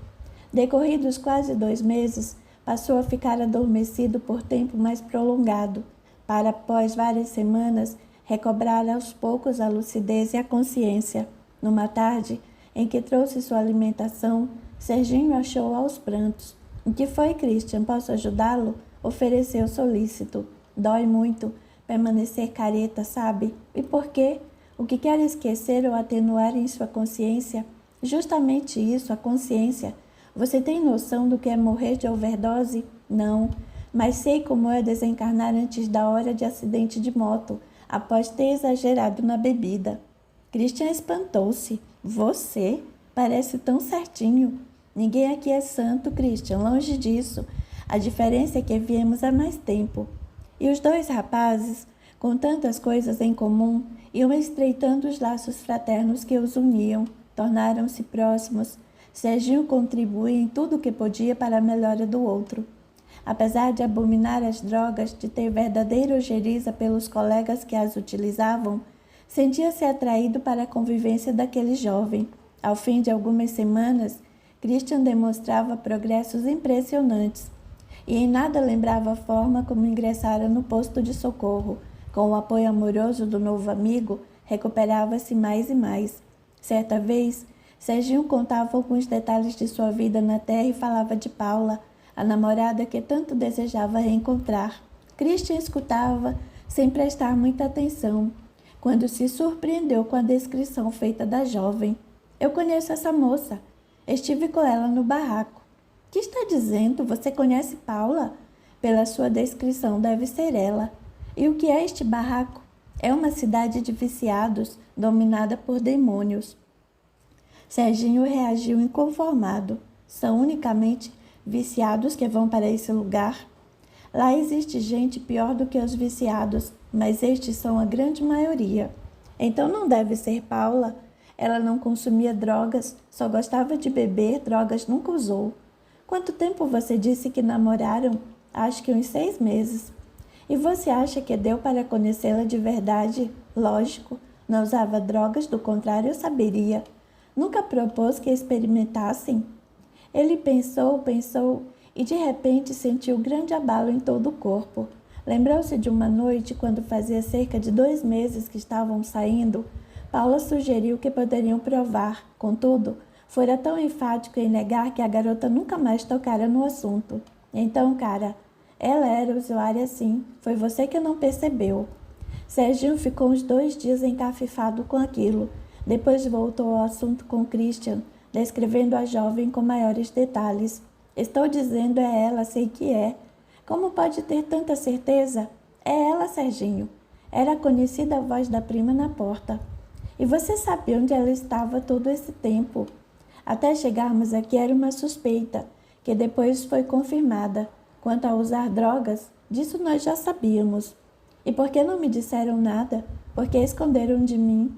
Decorridos quase 2 meses, passou a ficar adormecido por tempo mais prolongado, para, após várias semanas, recobrar aos poucos a lucidez e a consciência. Numa tarde em que trouxe sua alimentação, Serginho achou aos prantos. "O que foi, Christian? Posso ajudá-lo?" Ofereceu solícito. "Dói muito permanecer careta, sabe? E por quê? O que quer esquecer ou atenuar em sua consciência?" "Justamente isso, a consciência. Você tem noção do que é morrer de overdose?" "Não, mas sei como é desencarnar antes da hora de acidente de moto, após ter exagerado na bebida." Christian espantou-se. "Você? Parece tão certinho." "Ninguém aqui é santo, Christian, longe disso. A diferença é que viemos há mais tempo." E os dois rapazes, com tantas coisas em comum, iam estreitando os laços fraternos que os uniam, tornaram-se próximos. Serginho contribuía em tudo o que podia para a melhora do outro. Apesar de abominar as drogas, de ter verdadeira ojeriza pelos colegas que as utilizavam, sentia-se atraído para a convivência daquele jovem. Ao fim de algumas semanas, Christian demonstrava progressos impressionantes e em nada lembrava a forma como ingressara no posto de socorro. Com o apoio amoroso do novo amigo, recuperava-se mais e mais. Certa vez, Serginho contava alguns detalhes de sua vida na terra e falava de Paula, a namorada que tanto desejava reencontrar. Christian escutava sem prestar muita atenção, quando se surpreendeu com a descrição feita da jovem. "Eu conheço essa moça. Estive com ela no barraco." "Que está dizendo? Você conhece Paula?" "Pela sua descrição, deve ser ela." "E o que é este barraco?" "É uma cidade de viciados, dominada por demônios." Serginho reagiu inconformado. "São unicamente viciados que vão para esse lugar?" "Lá existe gente pior do que os viciados, mas estes são a grande maioria." "Então não deve ser Paula. Ela não consumia drogas, só gostava de beber, drogas nunca usou." "Quanto tempo você disse que namoraram?" "Acho que uns 6 meses." "E você acha que deu para conhecê-la de verdade?" "Lógico, não usava drogas, do contrário eu saberia." "Nunca propôs que experimentassem?" Ele pensou e de repente sentiu grande abalo em todo o corpo. Lembrou-se de uma noite, quando fazia cerca de 2 meses que estavam saindo. Paula sugeriu que poderiam provar. Contudo, fora tão enfático em negar que a garota nunca mais tocara no assunto. "Então, cara, ela era usuária sim. Foi você que não percebeu." Serginho ficou uns 2 dias encafifado com aquilo. Depois voltou ao assunto com Christian, descrevendo a jovem com maiores detalhes. "Estou dizendo é ela, sei que é." "Como pode ter tanta certeza?" "É ela, Serginho." Era conhecida a voz da prima na porta. "E você sabia onde ela estava todo esse tempo?" "Até chegarmos aqui era uma suspeita, que depois foi confirmada. Quanto a usar drogas, disso nós já sabíamos." "E por que não me disseram nada? Por que esconderam de mim?"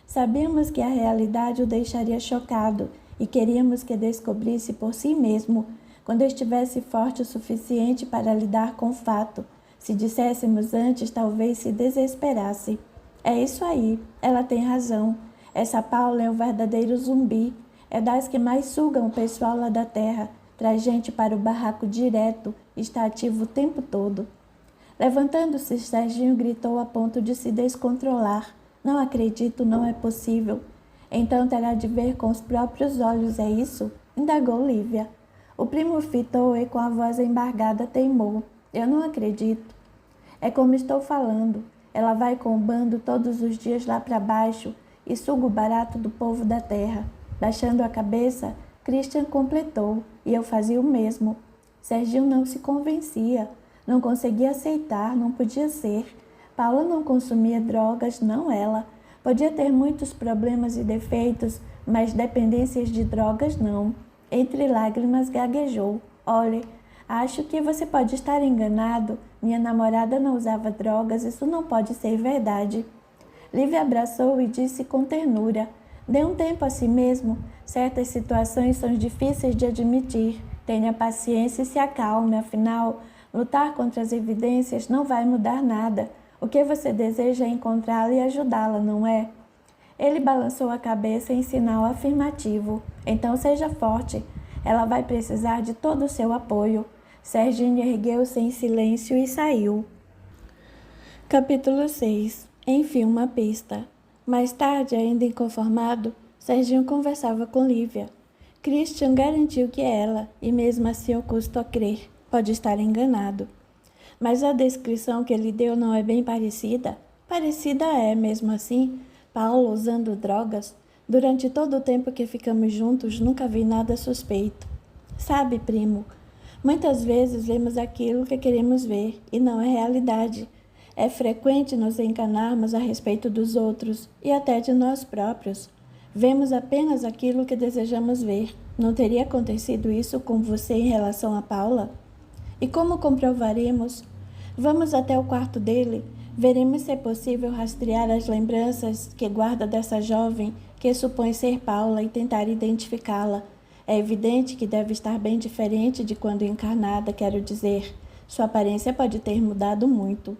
"Sabíamos que a realidade o deixaria chocado e queríamos que descobrisse por si mesmo, quando estivesse forte o suficiente para lidar com o fato. Se disséssemos antes, talvez se desesperasse." "É isso aí, ela tem razão. Essa Paula é um verdadeiro zumbi. É das que mais sugam o pessoal lá da terra. Traz gente para o barraco direto, está ativo o tempo todo." Levantando-se, Serginho gritou a ponto de se descontrolar. "Não acredito, não é possível." "Então terá de ver com os próprios olhos, é isso?" indagou Lívia. O primo fitou e com a voz embargada teimou. "Eu não acredito." "É como estou falando. Ela vai com o bando todos os dias lá para baixo e suga o barato do povo da terra." Baixando a cabeça, Christian completou, "E eu fazia o mesmo." Serginho não se convencia. Não conseguia aceitar, não podia ser. Paula não consumia drogas, não ela. Podia ter muitos problemas e defeitos, mas dependências de drogas não. Entre lágrimas gaguejou. "Olhe, acho que você pode estar enganado. Minha namorada não usava drogas, isso não pode ser verdade." Lívia abraçou e disse com ternura: "Dê um tempo a si mesmo. Certas situações são difíceis de admitir. Tenha paciência e se acalme, afinal, lutar contra as evidências não vai mudar nada. O que você deseja é encontrá-la e ajudá-la, não é?" Ele balançou a cabeça em sinal afirmativo. "Então seja forte. Ela vai precisar de todo o seu apoio." Serginho ergueu-se em silêncio e saiu. Capítulo 6. Enfim, uma pista. Mais tarde, ainda inconformado, Serginho conversava com Lívia. Christian garantiu que ela, e mesmo assim eu custo a crer, pode estar enganado. Mas a descrição que ele deu não é bem parecida? Parecida é, mesmo assim. Paulo usando drogas. Durante todo o tempo que ficamos juntos, nunca vi nada suspeito. Sabe, primo, muitas vezes vemos aquilo que queremos ver e não é realidade. É frequente nos enganarmos a respeito dos outros e até de nós próprios. Vemos apenas aquilo que desejamos ver. Não teria acontecido isso com você em relação a Paula? E como comprovaremos? Vamos até o quarto dele. Veremos se é possível rastrear as lembranças que guarda dessa jovem que supõe ser Paula e tentar identificá-la. É evidente que deve estar bem diferente de quando encarnada, quero dizer. Sua aparência pode ter mudado muito.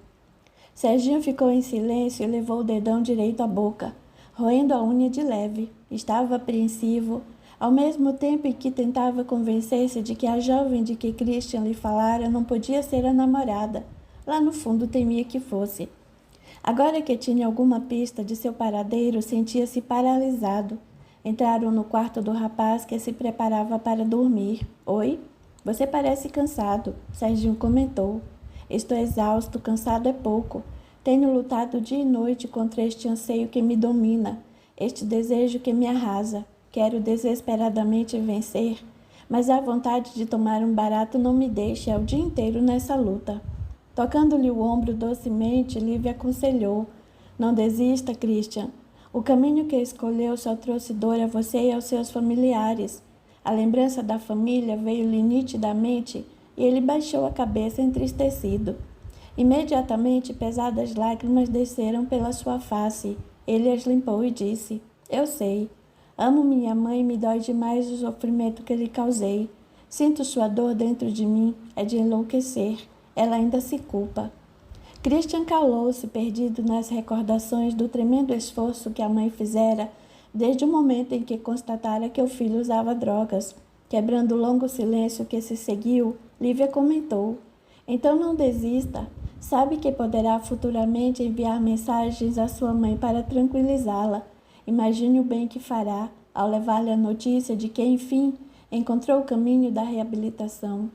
Serginho ficou em silêncio e levou o dedão direito à boca, roendo a unha de leve. Estava apreensivo, ao mesmo tempo em que tentava convencer-se de que a jovem de que Christian lhe falara não podia ser a namorada. Lá no fundo temia que fosse. Agora que tinha alguma pista de seu paradeiro, sentia-se paralisado. Entraram no quarto do rapaz que se preparava para dormir. Oi? Você parece cansado, Serginho comentou. Estou exausto, cansado é pouco. Tenho lutado dia e noite contra este anseio que me domina, este desejo que me arrasa. Quero desesperadamente vencer, mas a vontade de tomar um barato não me deixa o dia inteiro nessa luta. Tocando-lhe o ombro docemente, Lívia aconselhou: Não desista, Christian. O caminho que escolheu só trouxe dor a você e aos seus familiares. A lembrança da família veio-lhe nitidamente e ele baixou a cabeça entristecido. Imediatamente pesadas lágrimas desceram pela sua face. Ele as limpou e disse: Eu sei. Amo minha mãe e me dói demais o sofrimento que lhe causei. Sinto sua dor dentro de mim, é de enlouquecer. Ela ainda se culpa. Christian calou-se, perdido nas recordações do tremendo esforço que a mãe fizera desde o momento em que constatara que o filho usava drogas. Quebrando o longo silêncio que se seguiu, Lívia comentou: Então não desista. Sabe que poderá futuramente enviar mensagens à sua mãe para tranquilizá-la. Imagine o bem que fará ao levar-lhe a notícia de que, enfim, encontrou o caminho da reabilitação.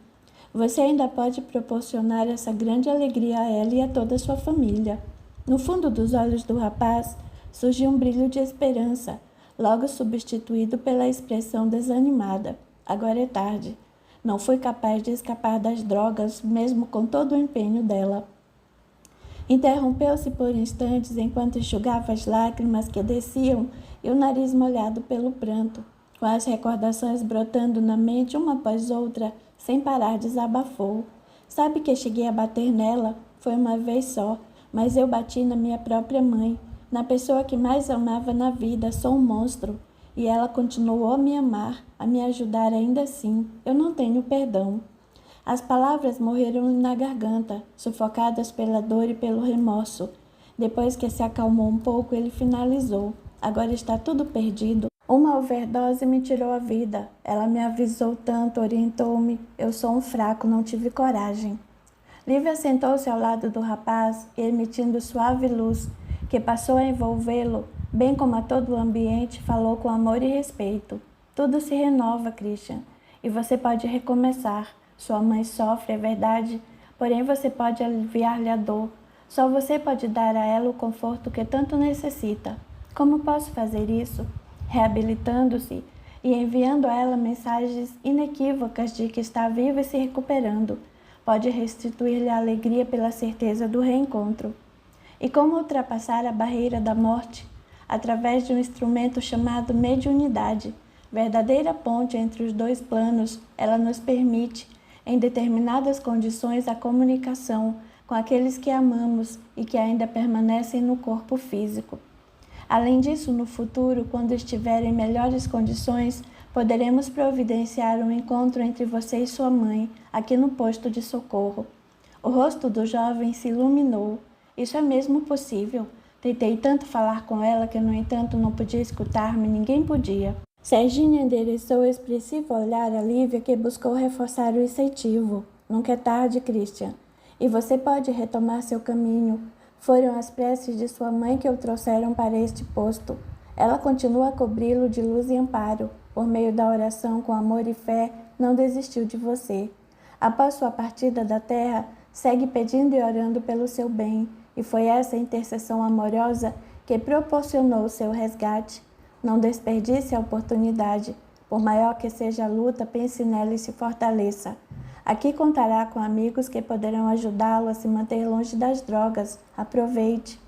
Você ainda pode proporcionar essa grande alegria a ela e a toda a sua família. No fundo dos olhos do rapaz surgiu um brilho de esperança, logo substituído pela expressão desanimada. Agora é tarde. Não foi capaz de escapar das drogas, mesmo com todo o empenho dela. Interrompeu-se por instantes enquanto enxugava as lágrimas que desciam e o nariz molhado pelo pranto. Com as recordações brotando na mente uma após outra, sem parar desabafou. Sabe que cheguei a bater nela? Foi uma vez só, mas eu bati na minha própria mãe, na pessoa que mais amava na vida. Sou um monstro. E ela continuou a me amar, a me ajudar ainda assim. Eu não tenho perdão. As palavras morreram-lhe na garganta, sufocadas pela dor e pelo remorso. Depois que se acalmou um pouco, ele finalizou: Agora está tudo perdido. Uma overdose me tirou a vida. Ela me avisou tanto, orientou-me. Eu sou um fraco, não tive coragem. Lívia sentou-se ao lado do rapaz e, emitindo suave luz, que passou a envolvê-lo, bem como a todo o ambiente, falou com amor e respeito. Tudo se renova, Christian, e você pode recomeçar. Sua mãe sofre, é verdade, porém você pode aliviar-lhe a dor. Só você pode dar a ela o conforto que tanto necessita. Como posso fazer isso? Reabilitando-se e enviando a ela mensagens inequívocas de que está viva e se recuperando. Pode restituir-lhe a alegria pela certeza do reencontro. E como ultrapassar a barreira da morte? Através de um instrumento chamado mediunidade, verdadeira ponte entre os dois planos. Ela nos permite, em determinadas condições, a comunicação com aqueles que amamos e que ainda permanecem no corpo físico. Além disso, no futuro, quando estiver em melhores condições, poderemos providenciar um encontro entre você e sua mãe, aqui no posto de socorro. O rosto do jovem se iluminou. Isso é mesmo possível. Tentei tanto falar com ela que, no entanto, não podia escutar-me, ninguém podia. Serginho endereçou o expressivo olhar a Lívia, que buscou reforçar o incentivo. Nunca é tarde, Christian, e você pode retomar seu caminho. Foram as preces de sua mãe que o trouxeram para este posto. Ela continua a cobri-lo de luz e amparo. Por meio da oração com amor e fé, não desistiu de você. Após sua partida da terra, segue pedindo e orando pelo seu bem, e foi essa intercessão amorosa que proporcionou o seu resgate. Não desperdice a oportunidade. Por maior que seja a luta, pense nela e se fortaleça. Aqui contará com amigos que poderão ajudá-lo a se manter longe das drogas. Aproveite.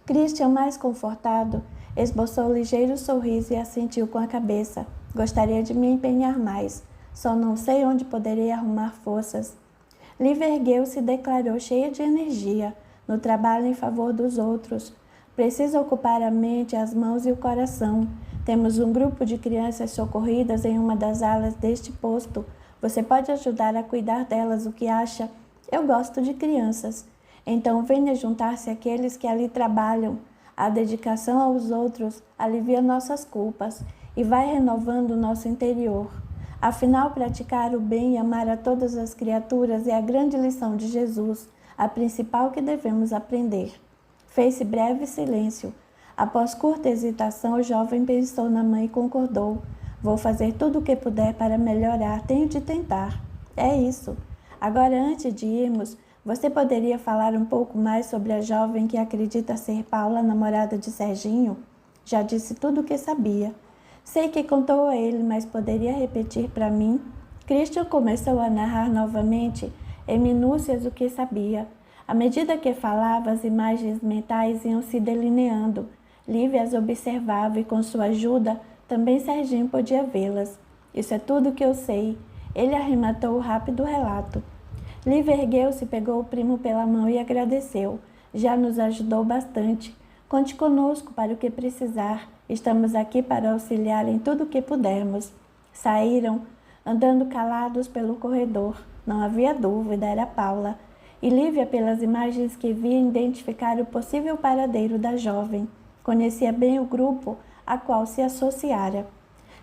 Christian, mais confortado, esboçou um ligeiro sorriso e assentiu com a cabeça. Gostaria de me empenhar mais. Só não sei onde poderei arrumar forças. Lívia ergueu-se e declarou cheia de energia, no trabalho em favor dos outros. Precisa ocupar a mente, as mãos e o coração. Temos um grupo de crianças socorridas em uma das alas deste posto. Você pode ajudar a cuidar delas, o que acha? Eu gosto de crianças. Então venha juntar-se àqueles que ali trabalham. A dedicação aos outros alivia nossas culpas e vai renovando o nosso interior. Afinal, praticar o bem e amar a todas as criaturas é a grande lição de Jesus, a principal que devemos aprender. Fez-se breve silêncio. Após curta hesitação, o jovem pensou na mãe e concordou. Vou fazer tudo o que puder para melhorar, tenho de tentar. É isso. Agora, antes de irmos, você poderia falar um pouco mais sobre a jovem que acredita ser Paula, namorada de Serginho? Já disse tudo o que sabia. Sei que contou a ele, mas poderia repetir para mim? Christian começou a narrar novamente, em minúcias, o que sabia. À medida que falava, as imagens mentais iam se delineando. Lívia as observava e, com sua ajuda, também Serginho podia vê-las. Isso é tudo que eu sei. Ele arrematou o rápido relato. Lívia ergueu-se, pegou o primo pela mão e agradeceu. Já nos ajudou bastante. Conte conosco para o que precisar. Estamos aqui para auxiliar em tudo o que pudermos. Saíram, andando calados pelo corredor. Não havia dúvida, era Paula. E Lívia, pelas imagens que via, identificara o possível paradeiro da jovem. Conhecia bem o grupo a qual se associara.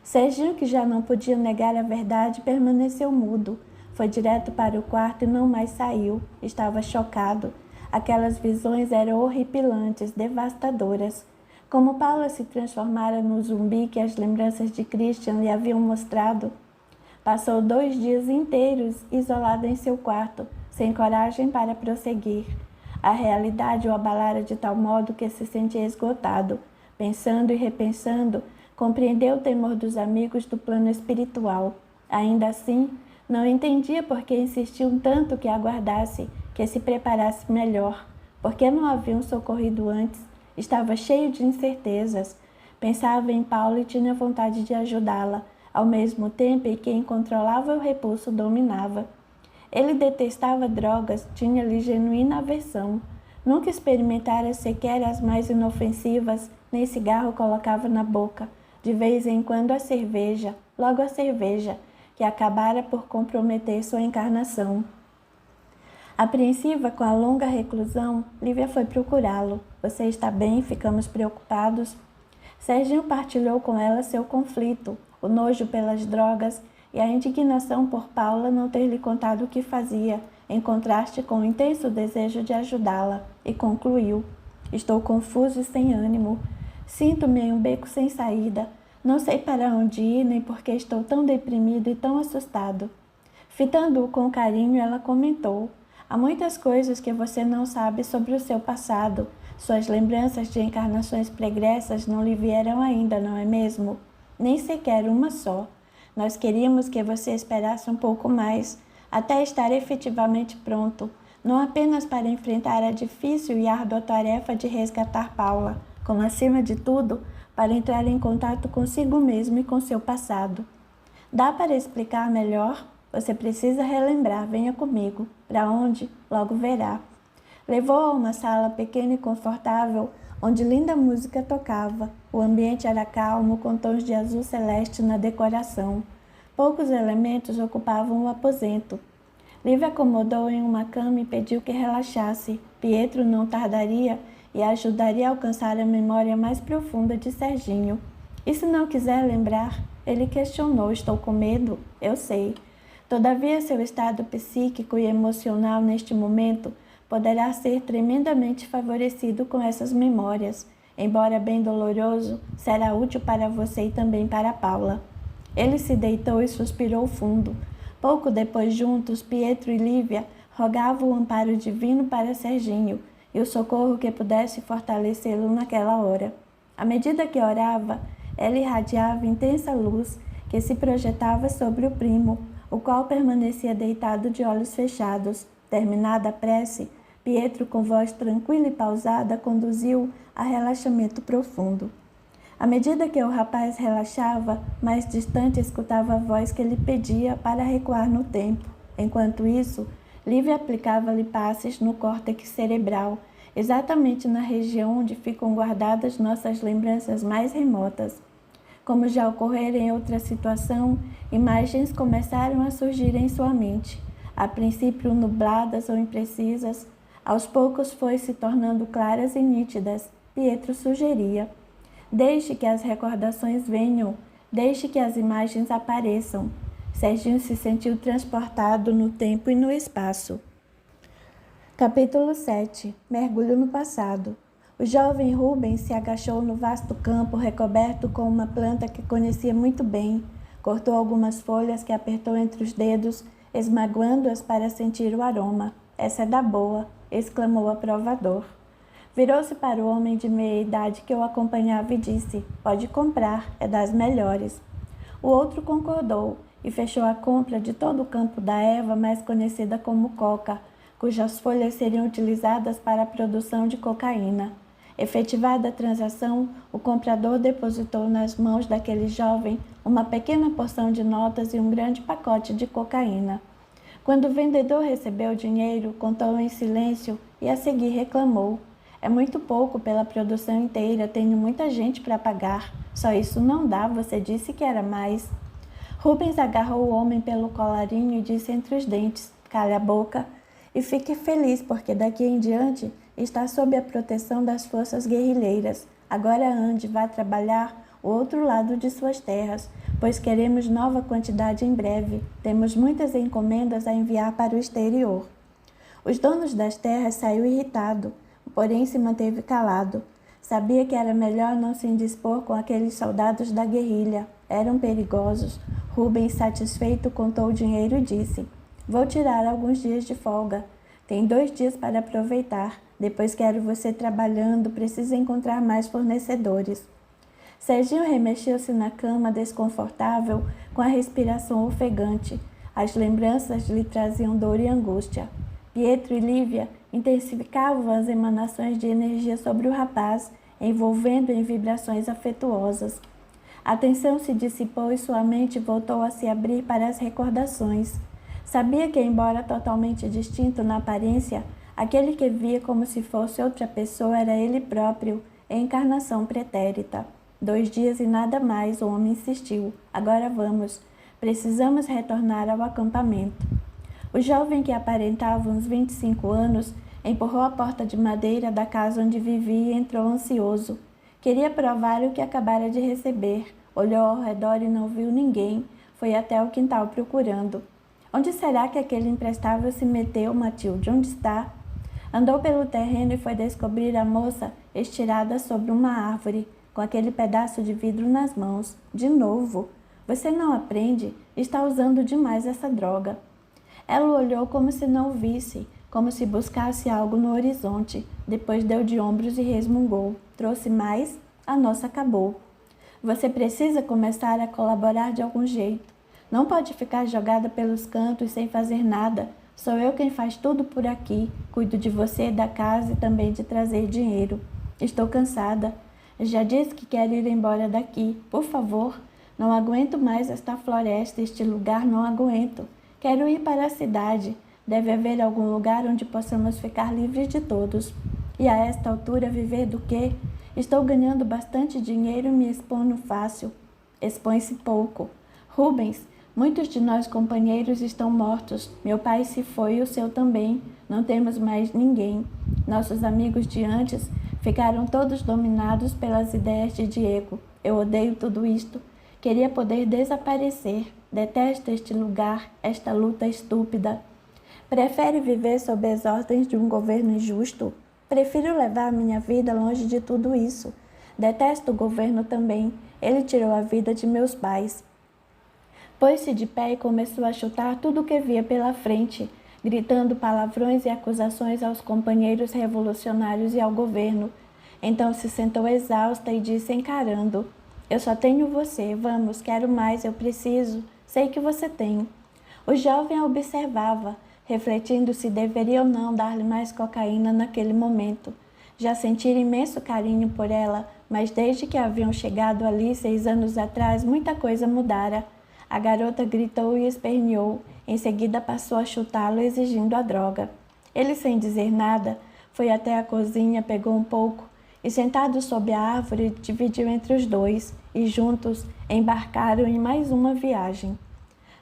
Serginho, que já não podia negar a verdade, permaneceu mudo. Foi direto para o quarto e não mais saiu. Estava chocado. Aquelas visões eram horripilantes, devastadoras. Como Paula se transformara no zumbi que as lembranças de Christian lhe haviam mostrado, passou 2 dias inteiros isolada em seu quarto, sem coragem para prosseguir. A realidade o abalara de tal modo que se sentia esgotado. Pensando e repensando, compreendeu o temor dos amigos do plano espiritual. Ainda assim, não entendia por que insistiam tanto que aguardasse, que se preparasse melhor. Por que não haviam socorrido antes? Estava cheio de incertezas. Pensava em Paula e tinha vontade de ajudá-la, ao mesmo tempo em que incontrolável repulso dominava. Ele detestava drogas, tinha-lhe genuína aversão. Nunca experimentara sequer as mais inofensivas, nem cigarro colocava na boca. De vez em quando a cerveja, logo a cerveja, que acabara por comprometer sua encarnação. Apreensiva com a longa reclusão, Lívia foi procurá-lo. Você está bem? Ficamos preocupados. Serginho partilhou com ela seu conflito, o nojo pelas drogas e a indignação por Paula não ter lhe contado o que fazia, em contraste com o intenso desejo de ajudá-la, e concluiu. Estou confuso e sem ânimo. Sinto-me em um beco sem saída. Não sei para onde ir, nem por que estou tão deprimido e tão assustado. Fitando-o com carinho, ela comentou. Há muitas coisas que você não sabe sobre o seu passado. Suas lembranças de encarnações pregressas não lhe vieram ainda, não é mesmo? Nem sequer uma só. Nós queríamos que você esperasse um pouco mais, até estar efetivamente pronto, não apenas para enfrentar a difícil e árdua tarefa de resgatar Paula, como acima de tudo, para entrar em contato consigo mesmo e com seu passado. Dá para explicar melhor? Você precisa relembrar, venha comigo. Para onde? Logo verá. Levou-a a uma sala pequena e confortável, onde linda música tocava. O ambiente era calmo, com tons de azul celeste na decoração. Poucos elementos ocupavam o aposento. Lívia acomodou em uma cama e pediu que relaxasse. Pietro não tardaria e a ajudaria a alcançar a memória mais profunda de Serginho. E se não quiser lembrar? Ele questionou. Estou com medo? Eu sei. Todavia, seu estado psíquico e emocional neste momento poderá ser tremendamente favorecido com essas memórias. embora bem doloroso, será útil para você e também para Paula. Ele se deitou e suspirou fundo. Pouco depois, juntos, Pietro e Lívia rogavam o amparo divino para Serginho e o socorro que pudesse fortalecê-lo naquela hora. À medida que orava, ela irradiava intensa luz que se projetava sobre o primo, o qual permanecia deitado de olhos fechados. Terminada a prece, Pietro, com voz tranquila e pausada, conduziu a relaxamento profundo. À medida que o rapaz relaxava, mais distante escutava a voz que lhe pedia para recuar no tempo. Enquanto isso, Lívia aplicava-lhe passes no córtex cerebral, exatamente na região onde ficam guardadas nossas lembranças mais remotas. Como já ocorrera em outra situação, imagens começaram a surgir em sua mente, a princípio nubladas ou imprecisas. Aos poucos foi se tornando claras e nítidas. Pietro sugeria: deixe que as recordações venham, deixe que as imagens apareçam. Serginho se sentiu transportado no tempo e no espaço. Capítulo 7. Mergulho no passado. O jovem Rubens se agachou no vasto campo recoberto com uma planta que conhecia muito bem. Cortou algumas folhas que apertou entre os dedos, esmaguando-as para sentir o aroma. Essa é da boa, exclamou aprovador. Virou-se para o homem de meia idade que o acompanhava e disse: pode comprar, é das melhores. O outro concordou e fechou a compra de todo o campo da erva mais conhecida como coca, cujas folhas seriam utilizadas para a produção de cocaína. Efetivada a transação, o comprador depositou nas mãos daquele jovem uma pequena porção de notas e um grande pacote de cocaína. Quando o vendedor recebeu o dinheiro, contou em silêncio e a seguir reclamou: é muito pouco pela produção inteira, tenho muita gente para pagar. Só isso não dá, você disse que era mais. Rubens agarrou o homem pelo colarinho e disse entre os dentes: cale a boca e fique feliz, porque daqui em diante está sob a proteção das forças guerrilheiras. Agora ande, vá trabalhar o outro lado de suas terras, pois queremos nova quantidade em breve. Temos muitas encomendas a enviar para o exterior. Os donos das terras saiu irritado, porém se manteve calado. Sabia que era melhor não se indispor com aqueles soldados da guerrilha. Eram perigosos. Rubens, satisfeito, contou o dinheiro e disse: vou tirar alguns dias de folga. Tem 2 dias para aproveitar. Depois quero você trabalhando, preciso encontrar mais fornecedores. Serginho remexeu-se na cama, desconfortável, com a respiração ofegante. As lembranças lhe traziam dor e angústia. Pietro e Lívia intensificavam as emanações de energia sobre o rapaz, envolvendo em vibrações afetuosas. A tensão se dissipou e sua mente voltou a se abrir para as recordações. Sabia que, embora totalmente distinto na aparência, aquele que via como se fosse outra pessoa era ele próprio, em encarnação pretérita. 2 dias e nada mais, o homem insistiu. Agora vamos. Precisamos retornar ao acampamento. O jovem, que aparentava uns 25 anos, empurrou a porta de madeira da casa onde vivia e entrou ansioso. Queria provar o que acabara de receber. Olhou ao redor e não viu ninguém. Foi até o quintal procurando. Onde será que aquele imprestável se meteu, Matilde? Onde está? Andou pelo terreno e foi descobrir a moça estirada sobre uma árvore, com aquele pedaço de vidro nas mãos. De novo. Você não aprende? Está usando demais essa droga. Ela olhou como se não o visse, como se buscasse algo no horizonte. Depois deu de ombros e resmungou. Trouxe mais? A nossa acabou. Você precisa começar a colaborar de algum jeito. Não pode ficar jogada pelos cantos sem fazer nada. Sou eu quem faz tudo por aqui. Cuido de você e da casa e também de trazer dinheiro. Estou cansada. Já disse que quero ir embora daqui. Por favor, não aguento mais esta floresta, este lugar não aguento. Quero ir para a cidade. Deve haver algum lugar onde possamos ficar livres de todos. E a esta altura viver do quê? Estou ganhando bastante dinheiro e me expondo fácil. Expõe-se pouco. Rubens, muitos de nós companheiros estão mortos. Meu pai se foi e o seu também. Não temos mais ninguém. Nossos amigos de antes ficaram todos dominados pelas ideias de Diego. Eu odeio tudo isto. Queria poder desaparecer. Detesto este lugar, esta luta estúpida. Prefere viver sob as ordens de um governo injusto? Prefiro levar minha vida longe de tudo isso. Detesto o governo também. Ele tirou a vida de meus pais. Pôs-se de pé e começou a chutar tudo o que via pela frente, gritando palavrões e acusações aos companheiros revolucionários e ao governo. Então se sentou exausta e disse encarando: eu só tenho você, vamos, quero mais, eu preciso, sei que você tem. O jovem a observava, refletindo se deveria ou não dar-lhe mais cocaína naquele momento. Já sentira imenso carinho por ela, mas desde que haviam chegado ali 6 anos atrás, muita coisa mudara. A garota gritou e esperneou, em seguida passou a chutá-lo exigindo a droga. Ele, sem dizer nada, foi até a cozinha, pegou um pouco e, sentado sob a árvore, dividiu entre os dois e, juntos, embarcaram em mais uma viagem.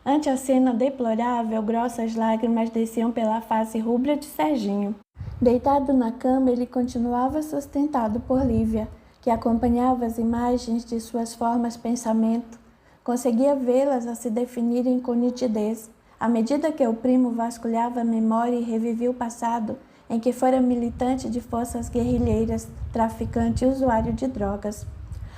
Ante a cena deplorável, grossas lágrimas desciam pela face rubra de Serginho. Deitado na cama, ele continuava sustentado por Lívia, que acompanhava as imagens de suas formas pensamento. Conseguia vê-las a se definirem com nitidez, à medida que o primo vasculhava a memória e revivia o passado, em que fora militante de forças guerrilheiras, traficante e usuário de drogas.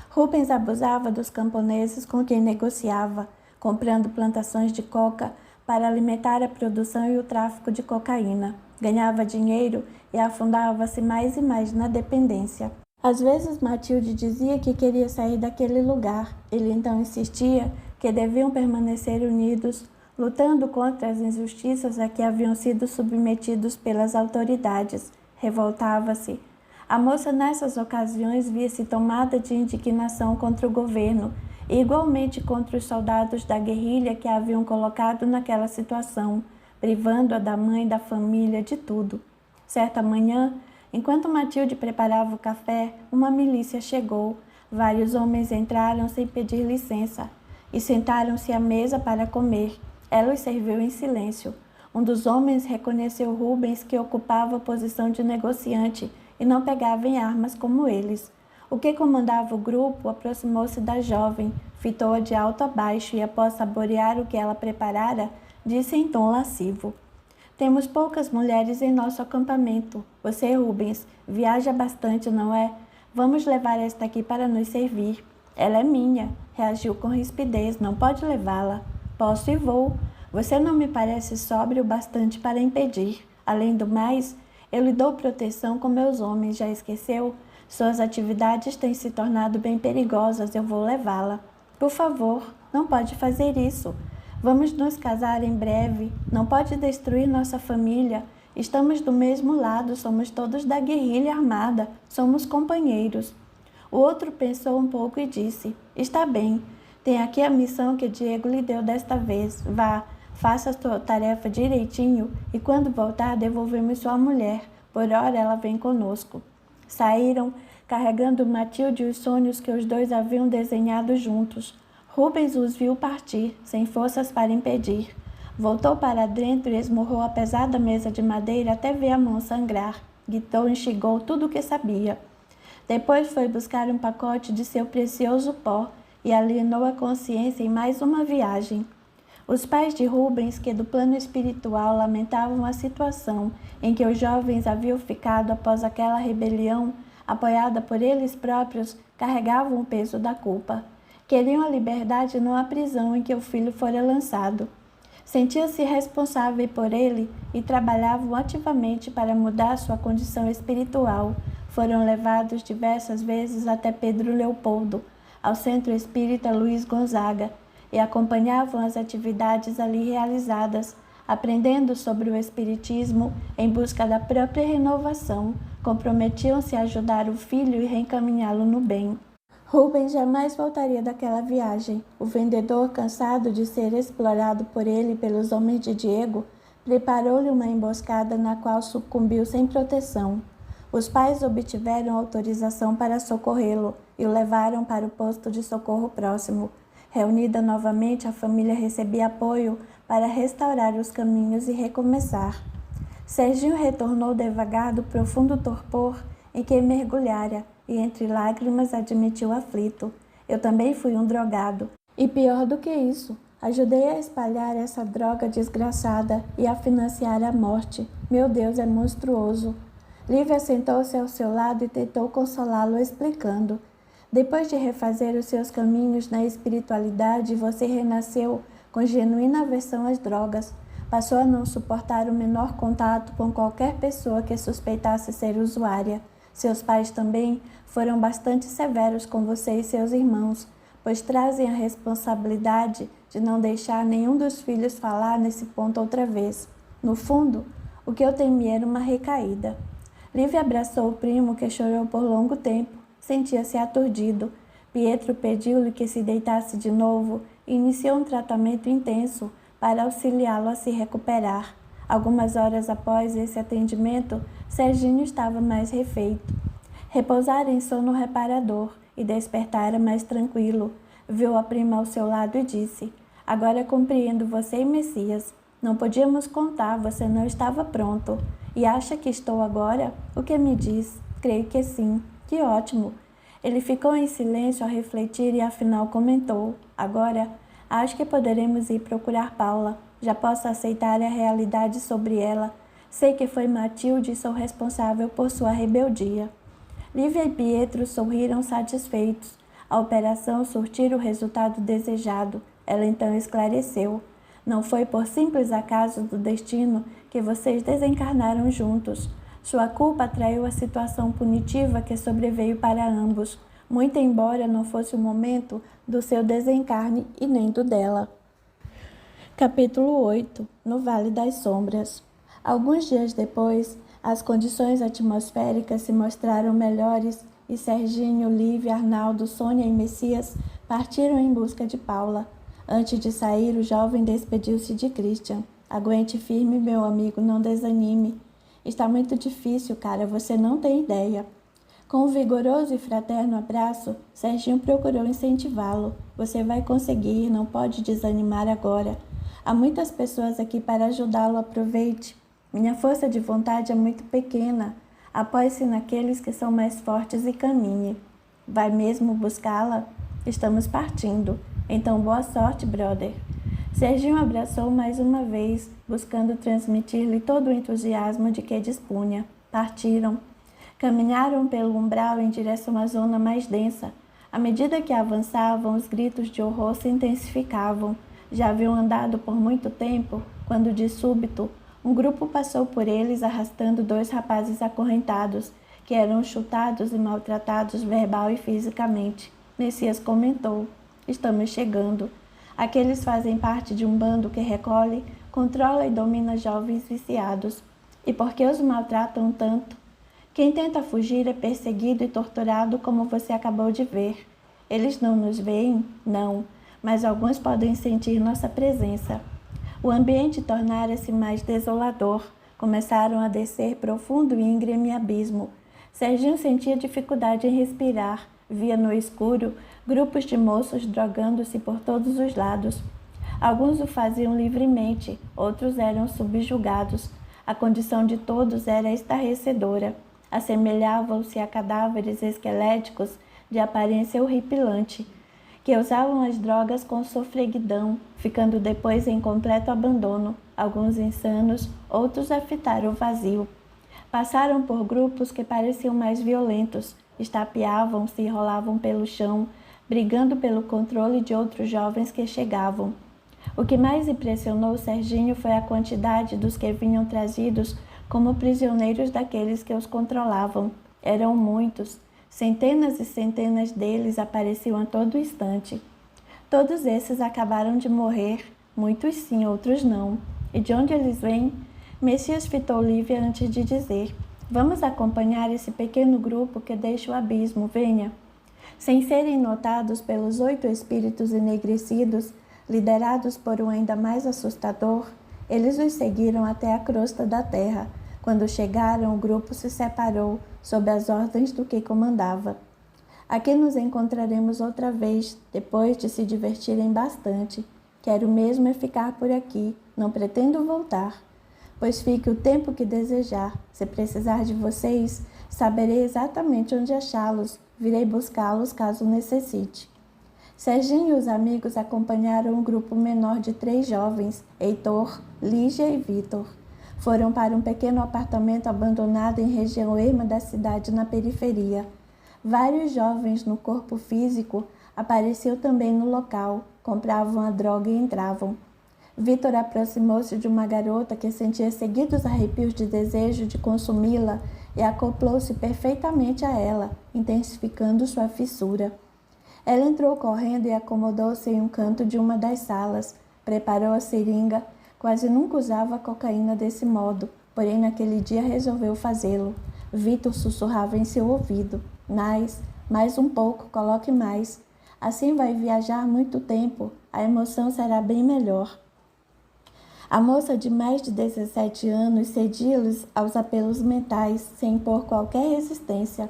Rubens abusava dos camponeses com quem negociava, comprando plantações de coca para alimentar a produção e o tráfico de cocaína. Ganhava dinheiro e afundava-se mais e mais na dependência. Às vezes Matilde dizia que queria sair daquele lugar. Ele então insistia que deviam permanecer unidos, lutando contra as injustiças a que haviam sido submetidos pelas autoridades. Revoltava-se. A moça nessas ocasiões via-se tomada de indignação contra o governo e igualmente contra os soldados da guerrilha que a haviam colocado naquela situação, privando-a da mãe, da família, de tudo. Certa manhã, enquanto Matilde preparava o café, uma milícia chegou. Vários homens entraram sem pedir licença e sentaram-se à mesa para comer. Ela os serviu em silêncio. Um dos homens reconheceu Rubens, que ocupava a posição de negociante e não pegava em armas como eles. O que comandava o grupo aproximou-se da jovem, fitou-a de alto a baixo e, após saborear o que ela preparara, disse em tom lascivo: temos poucas mulheres em nosso acampamento. Você, Rubens, viaja bastante, não é? Vamos levar esta aqui para nos servir. Ela é minha, reagiu com rispidez, não pode levá-la. Posso e vou. Você não me parece sóbrio bastante para impedir. Além do mais, eu lhe dou proteção com meus homens, já esqueceu? Suas atividades têm se tornado bem perigosas, eu vou levá-la. Por favor, não pode fazer isso. Vamos nos casar em breve. Não pode destruir nossa família. Estamos do mesmo lado, somos todos da guerrilha armada, somos companheiros. O outro pensou um pouco e disse: está bem, tem aqui a missão que Diego lhe deu desta vez. Vá, faça a sua tarefa direitinho e quando voltar devolvemos sua mulher. Por hora ela vem conosco. Saíram, carregando Matilde e os sonhos que os dois haviam desenhado juntos. Rubens os viu partir, sem forças para impedir. Voltou para dentro e esmurrou a pesada mesa de madeira até ver a mão sangrar. Gritou e enxugou tudo o que sabia. Depois foi buscar um pacote de seu precioso pó e alienou a consciência em mais uma viagem. Os pais de Rubens, que do plano espiritual lamentavam a situação em que os jovens haviam ficado após aquela rebelião, apoiada por eles próprios, carregavam o peso da culpa. Queriam a liberdade e não a prisão em que o filho fora lançado. Sentiam-se responsáveis por ele e trabalhavam ativamente para mudar sua condição espiritual. Foram levados diversas vezes até Pedro Leopoldo, ao Centro Espírita Luiz Gonzaga, e acompanhavam as atividades ali realizadas, aprendendo sobre o Espiritismo em busca da própria renovação. Comprometiam-se a ajudar o filho e reencaminhá-lo no bem. Rubens jamais voltaria daquela viagem. O vendedor, cansado de ser explorado por ele e pelos homens de Diego, preparou-lhe uma emboscada na qual sucumbiu sem proteção. Os pais obtiveram autorização para socorrê-lo e o levaram para o posto de socorro próximo. Reunida novamente, a família recebia apoio para restaurar os caminhos e recomeçar. Serginho retornou devagar do profundo torpor em que mergulhara e, entre lágrimas, admitiu aflito: eu também fui um drogado. E pior do que isso, ajudei a espalhar essa droga desgraçada e a financiar a morte. Meu Deus, é monstruoso. Lívia sentou-se ao seu lado e tentou consolá-lo, explicando: Depois de refazer os seus caminhos na espiritualidade, você renasceu com genuína aversão às drogas. Passou a não suportar o menor contato com qualquer pessoa que suspeitasse ser usuária. Seus pais também foram bastante severos com você e seus irmãos, pois trazem a responsabilidade de não deixar nenhum dos filhos falar nesse ponto outra vez. No fundo, o que eu temia era uma recaída. Livy abraçou o primo, que chorou por longo tempo. Sentia-se aturdido. Pietro pediu-lhe que se deitasse de novo e iniciou um tratamento intenso para auxiliá-lo a se recuperar. Algumas horas após esse atendimento, Serginho estava mais refeito. Repousara em sono reparador e despertara mais tranquilo. Viu a prima ao seu lado e disse: "Agora compreendo você e Messias. Não podíamos contar, você não estava pronto. E acha que estou agora? O que me diz? Creio que sim. Que ótimo." Ele ficou em silêncio a refletir e afinal comentou: "Agora, acho que poderemos ir procurar Paula. Já posso aceitar a realidade sobre ela. Sei que foi Matilde e sou responsável por sua rebeldia." Lívia e Pietro sorriram satisfeitos. A operação surtira o resultado desejado. Ela então esclareceu: "Não foi por simples acaso do destino que vocês desencarnaram juntos. Sua culpa atraiu a situação punitiva que sobreveio para ambos, muito embora não fosse o momento do seu desencarne e nem do dela." Capítulo 8. No Vale das Sombras. Alguns dias depois, as condições atmosféricas se mostraram melhores e Serginho, Lívia, Arnaldo, Sônia e Messias partiram em busca de Paula. Antes de sair, o jovem despediu-se de Christian. "Aguente firme, meu amigo, não desanime. Está muito difícil, cara, você não tem ideia." Com um vigoroso e fraterno abraço, Serginho procurou incentivá-lo. "Você vai conseguir, não pode desanimar agora. Há muitas pessoas aqui para ajudá-lo, aproveite. Minha força de vontade é muito pequena. Apoie-se naqueles que são mais fortes e caminhe." "Vai mesmo buscá-la?" "Estamos partindo. Então boa sorte, brother." Serginho abraçou mais uma vez, buscando transmitir-lhe todo o entusiasmo de que dispunha. Partiram. Caminharam pelo umbral em direção à zona mais densa. À medida que avançavam, os gritos de horror se intensificavam. Já haviam andado por muito tempo, quando de súbito, um grupo passou por eles arrastando 2 rapazes acorrentados, que eram chutados e maltratados verbal e fisicamente. Messias comentou: "Estamos chegando. Aqueles fazem parte de um bando que recolhe, controla e domina jovens viciados. E por que os maltratam tanto? Quem tenta fugir é perseguido e torturado, como você acabou de ver. Eles não nos veem? Não, mas alguns podem sentir nossa presença." O ambiente tornara-se mais desolador. Começaram a descer profundo e íngreme abismo. Serginho sentia dificuldade em respirar. Via no escuro grupos de moços drogando-se por todos os lados. Alguns o faziam livremente, outros eram subjugados. A condição de todos era estarrecedora. Assemelhavam-se a cadáveres esqueléticos de aparência horripilante, que usavam as drogas com sofreguidão, ficando depois em completo abandono. Alguns insanos, outros a fitar o vazio. Passaram por grupos que pareciam mais violentos, estapeavam-se e rolavam pelo chão, brigando pelo controle de outros jovens que chegavam. O que mais impressionou Serginho foi a quantidade dos que vinham trazidos como prisioneiros daqueles que os controlavam. Eram muitos. Centenas e centenas deles apareciam a todo instante. Todos esses acabaram de morrer, muitos sim, outros não. E de onde eles vêm? Messias fitou Lívia antes de dizer: "Vamos acompanhar esse pequeno grupo que deixa o abismo, venha." Sem serem notados pelos 8 espíritos enegrecidos, liderados por um ainda mais assustador, eles os seguiram até a crosta da terra. Quando chegaram, o grupo se separou, sob as ordens do que comandava. "Aqui nos encontraremos outra vez, depois de se divertirem bastante. Quero mesmo é ficar por aqui, não pretendo voltar. Pois fique o tempo que desejar. Se precisar de vocês, saberei exatamente onde achá-los. Virei buscá-los caso necessite." Serginho e os amigos acompanharam um grupo menor de 3 jovens, Heitor, Lígia e Vitor. Foram para um pequeno apartamento abandonado em região erma da cidade na periferia. Vários jovens no corpo físico apareciam também no local, compravam a droga e entravam. Vitor aproximou-se de uma garota que sentia seguidos arrepios de desejo de consumi-la e acoplou-se perfeitamente a ela, intensificando sua fissura. Ela entrou correndo e acomodou-se em um canto de uma das salas, preparou a seringa, quase nunca usava a cocaína desse modo, porém naquele dia resolveu fazê-lo. Vitor sussurrava em seu ouvido: mais um pouco, coloque mais. Assim vai viajar muito tempo, a emoção será bem melhor. A moça de mais de 17 anos cedia-lhes aos apelos mentais, sem impor qualquer resistência.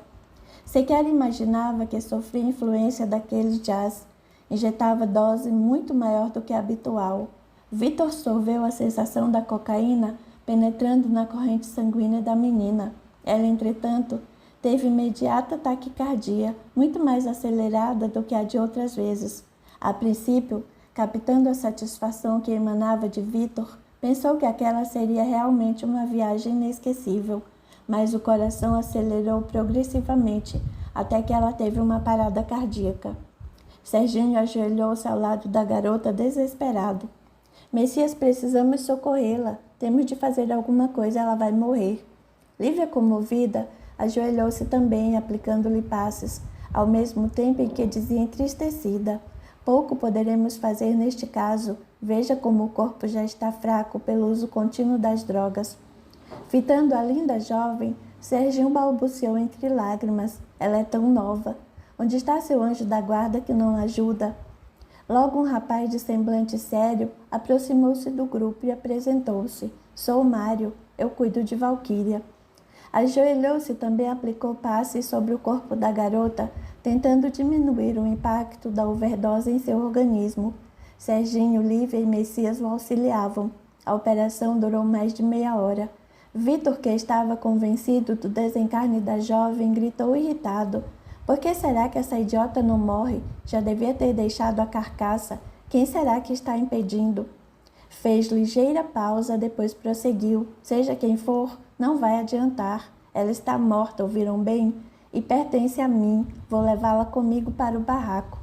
Sequer imaginava que sofria influência daquele jazz. Injetava dose muito maior do que a habitual. Vitor sorveu a sensação da cocaína penetrando na corrente sanguínea da menina. Ela, entretanto, teve imediata taquicardia, muito mais acelerada do que a de outras vezes. A princípio, captando a satisfação que emanava de Vitor, pensou que aquela seria realmente uma viagem inesquecível, mas o coração acelerou progressivamente, até que ela teve uma parada cardíaca. Serginho ajoelhou-se ao lado da garota desesperado. Messias, precisamos socorrê-la. Temos de fazer alguma coisa, ela vai morrer. Lívia, comovida, ajoelhou-se também, aplicando-lhe passes, ao mesmo tempo em que dizia entristecida: pouco poderemos fazer neste caso. Veja como o corpo já está fraco pelo uso contínuo das drogas. Fitando a linda jovem, Serginho balbuciou entre lágrimas: ela é tão nova. Onde está seu anjo da guarda que não ajuda? Logo um rapaz de semblante sério aproximou-se do grupo e apresentou-se: sou Mário, eu cuido de Valquíria. Ajoelhou-se e também aplicou passes sobre o corpo da garota, tentando diminuir o impacto da overdose em seu organismo. Serginho, Lívia e Messias o auxiliavam. A operação durou mais de meia hora. Vitor, que estava convencido do desencarne da jovem, gritou irritado: por que será que essa idiota não morre? Já devia ter deixado a carcaça. Quem será que está impedindo? Fez ligeira pausa, depois prosseguiu: seja quem for, não vai adiantar. Ela está morta, ouviram bem? E pertence a mim. Vou levá-la comigo para o barraco.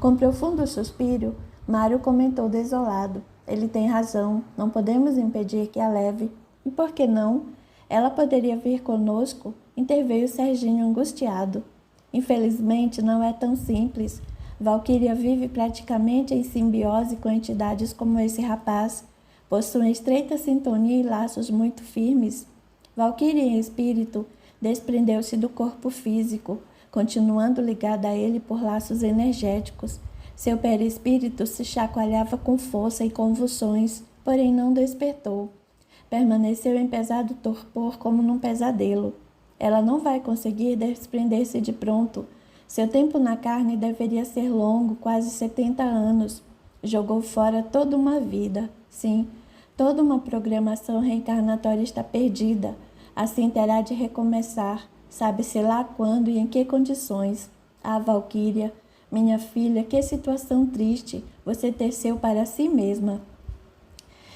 Com profundo suspiro, Mário comentou desolado: ele tem razão, não podemos impedir que a leve. E por que não? Ela poderia vir conosco? Interveio Serginho angustiado. Infelizmente, não é tão simples. Valquíria vive praticamente em simbiose com entidades como esse rapaz. Possuem estreita sintonia e laços muito firmes. Valquíria, em espírito, desprendeu-se do corpo físico, continuando ligada a ele por laços energéticos. Seu perispírito se chacoalhava com força e convulsões, porém não despertou. Permaneceu em pesado torpor como num pesadelo. Ela não vai conseguir desprender-se de pronto. Seu tempo na carne deveria ser longo, quase 70 anos. Jogou fora toda uma vida. Sim, toda uma programação reencarnatória está perdida. Assim terá de recomeçar. Sabe-se lá quando e em que condições. Ah, Valquíria, minha filha, que situação triste. Você teceu para si mesma.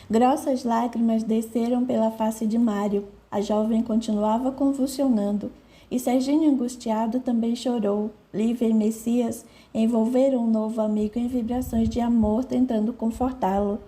Grossas lágrimas desceram pela face de Mário. A jovem continuava convulsionando. E Serginho, angustiado, também chorou. Lívia e Messias envolveram o novo amigo em vibrações de amor, tentando confortá-lo.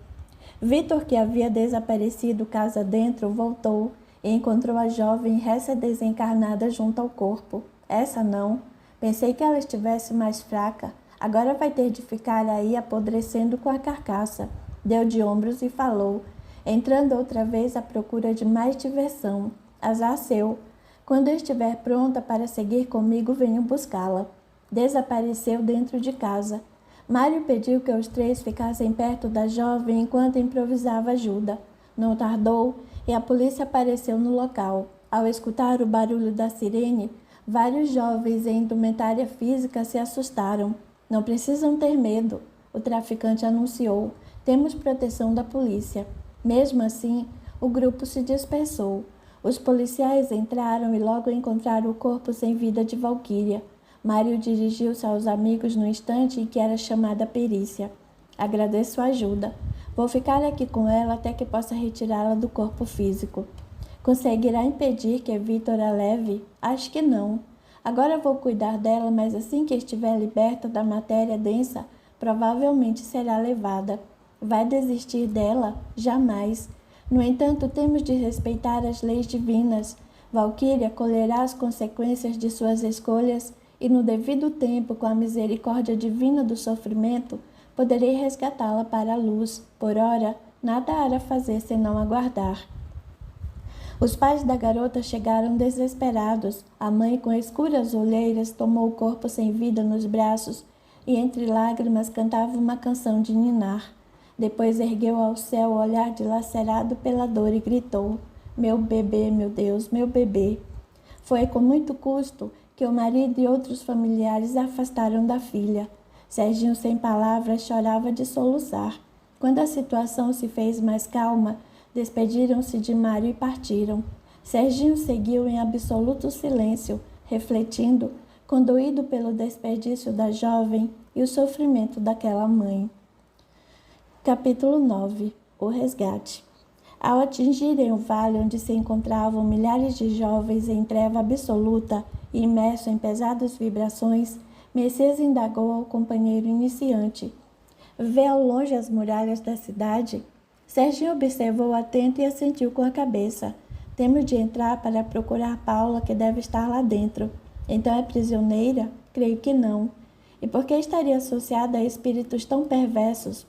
Vitor, que havia desaparecido casa dentro, voltou e encontrou a jovem recém-desencarnada junto ao corpo. Essa não. Pensei que ela estivesse mais fraca. Agora vai ter de ficar aí apodrecendo com a carcaça. Deu de ombros e falou, entrando outra vez à procura de mais diversão. Azar seu. Quando estiver pronta para seguir comigo, venho buscá-la. Desapareceu dentro de casa. Mário pediu que os três ficassem perto da jovem enquanto improvisava ajuda. Não tardou e a polícia apareceu no local. Ao escutar o barulho da sirene, vários jovens em indumentária física se assustaram. Não precisam ter medo, o traficante anunciou. Temos proteção da polícia. Mesmo assim, o grupo se dispersou. Os policiais entraram e logo encontraram o corpo sem vida de Valquíria. Mário dirigiu-se aos amigos no instante em que era chamada a perícia. Agradeço a ajuda. Vou ficar aqui com ela até que possa retirá-la do corpo físico. Conseguirá impedir que Vitor a leve? Acho que não. Agora vou cuidar dela, mas assim que estiver liberta da matéria densa, provavelmente será levada. Vai desistir dela? Jamais. No entanto, temos de respeitar as leis divinas. Valquíria colherá as consequências de suas escolhas e, no devido tempo, com a misericórdia divina do sofrimento, poderei resgatá-la para a luz. Por ora, nada há a fazer senão aguardar. Os pais da garota chegaram desesperados. A mãe, com escuras olheiras, tomou o corpo sem vida nos braços e, entre lágrimas, cantava uma canção de ninar. Depois ergueu ao céu o olhar dilacerado pela dor e gritou: meu bebê, meu Deus, meu bebê. Foi com muito custo que o marido e outros familiares a afastaram da filha. Serginho, sem palavras, chorava de soluçar. Quando a situação se fez mais calma, despediram-se de Mário e partiram. Serginho seguiu em absoluto silêncio, refletindo, condoído pelo desperdício da jovem e o sofrimento daquela mãe. Capítulo 9. O resgate. Ao atingirem o vale onde se encontravam milhares de jovens em treva absoluta e imersos em pesadas vibrações, Messias indagou ao companheiro iniciante: vê ao longe as muralhas da cidade? Serginho observou atento e assentiu com a cabeça. Temos de entrar para procurar Paula, que deve estar lá dentro. Então é prisioneira? Creio que não. E por que estaria associada a espíritos tão perversos?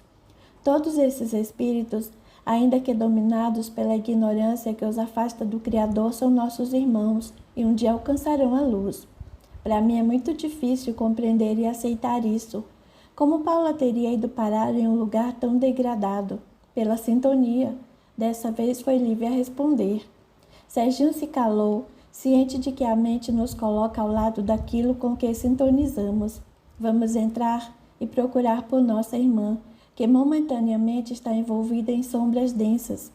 Todos esses espíritos, ainda que dominados pela ignorância que os afasta do Criador, são nossos irmãos e um dia alcançarão a luz. Para mim é muito difícil compreender e aceitar isso. Como Paula teria ido parar em um lugar tão degradado? Pela sintonia. Dessa vez foi Lívia a responder. Serginho se calou, ciente de que a mente nos coloca ao lado daquilo com que sintonizamos. Vamos entrar e procurar por nossa irmã, que momentaneamente está envolvida em sombras densas.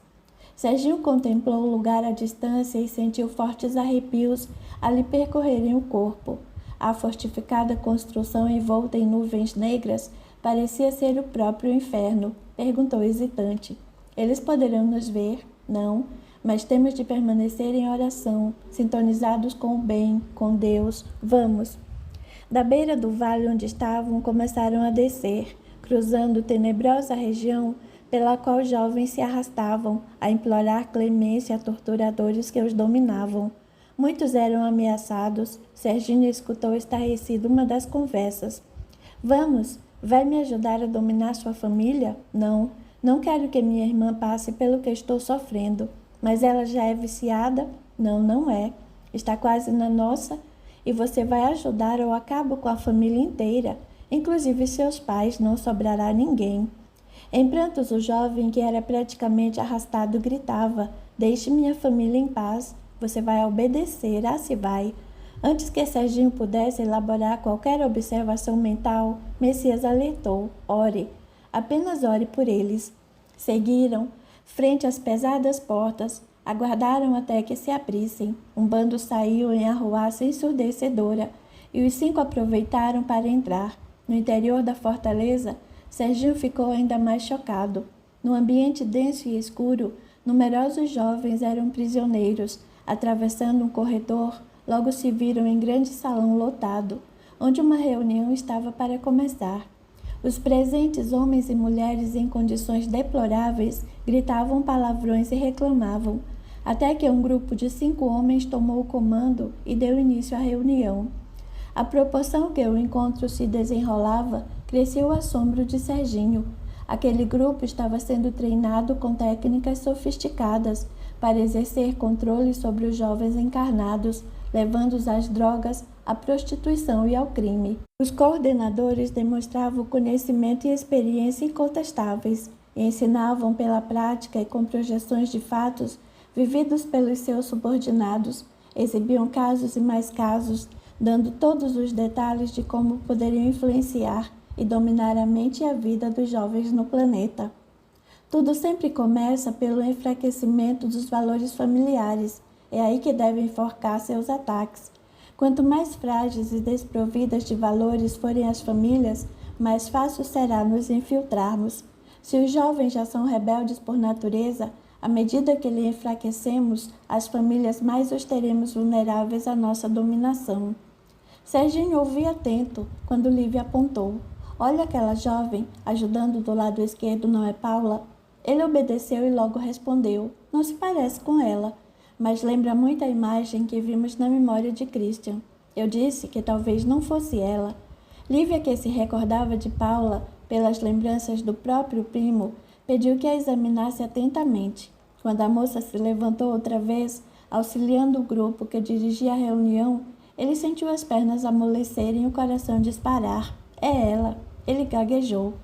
Serginho contemplou o lugar à distância e sentiu fortes arrepios a lhe percorrerem o corpo. A fortificada construção envolta em nuvens negras parecia ser o próprio inferno. Perguntou hesitante. Eles poderão nos ver? Não, mas temos de permanecer em oração, sintonizados com o bem, com Deus. Vamos. Da beira do vale onde estavam, começaram a descer, cruzando tenebrosa região pela qual jovens se arrastavam, a implorar clemência a torturadores que os dominavam. Muitos eram ameaçados. Serginho escutou estarrecido uma das conversas. Vamos, vai me ajudar a dominar sua família? Não, não quero que minha irmã passe pelo que estou sofrendo. Mas ela já é viciada? Não, não é. Está quase na nossa. E você vai ajudar ou acabo com a família inteira. Inclusive seus pais, não sobrará ninguém. Em prantos, o jovem, que era praticamente arrastado, gritava: deixe minha família em paz. Você vai obedecer, se vai. Antes que Serginho pudesse elaborar qualquer observação mental, Messias alertou: ore, apenas ore por eles. Seguiram, frente às pesadas portas, aguardaram até que se abrissem. Um bando saiu em arruaça ensurdecedora, e os 5 aproveitaram para entrar. No interior da fortaleza, Serginho ficou ainda mais chocado. No ambiente denso e escuro, numerosos jovens eram prisioneiros. Atravessando um corredor, logo se viram em grande salão lotado, onde uma reunião estava para começar. Os presentes, homens e mulheres em condições deploráveis, gritavam palavrões e reclamavam, até que um grupo de 5 homens tomou o comando e deu início à reunião. À proporção que o encontro se desenrolava, crescia o assombro de Serginho. Aquele grupo estava sendo treinado com técnicas sofisticadas para exercer controle sobre os jovens encarnados, levando-os às drogas, à prostituição e ao crime. Os coordenadores demonstravam conhecimento e experiência incontestáveis e ensinavam pela prática e com projeções de fatos vividos pelos seus subordinados. Exibiam casos e mais casos, dando todos os detalhes de como poderiam influenciar e dominar a mente e a vida dos jovens no planeta. Tudo sempre começa pelo enfraquecimento dos valores familiares. É aí que devem enforcar seus ataques. Quanto mais frágeis e desprovidas de valores forem as famílias, mais fácil será nos infiltrarmos. Se os jovens já são rebeldes por natureza, à medida que lhe enfraquecemos, as famílias mais os teremos vulneráveis à nossa dominação. Serginho ouvia atento quando Lívia apontou. Olha aquela jovem, ajudando do lado esquerdo, não é Paula? Ele obedeceu e logo respondeu. Não se parece com ela, mas lembra muito a imagem que vimos na memória de Christian. Eu disse que talvez não fosse ela. Lívia, que se recordava de Paula pelas lembranças do próprio primo, pediu que a examinasse atentamente. Quando a moça se levantou outra vez, auxiliando o grupo que dirigia a reunião, ele sentiu as pernas amolecerem e o coração disparar. É ela. Ele gaguejou.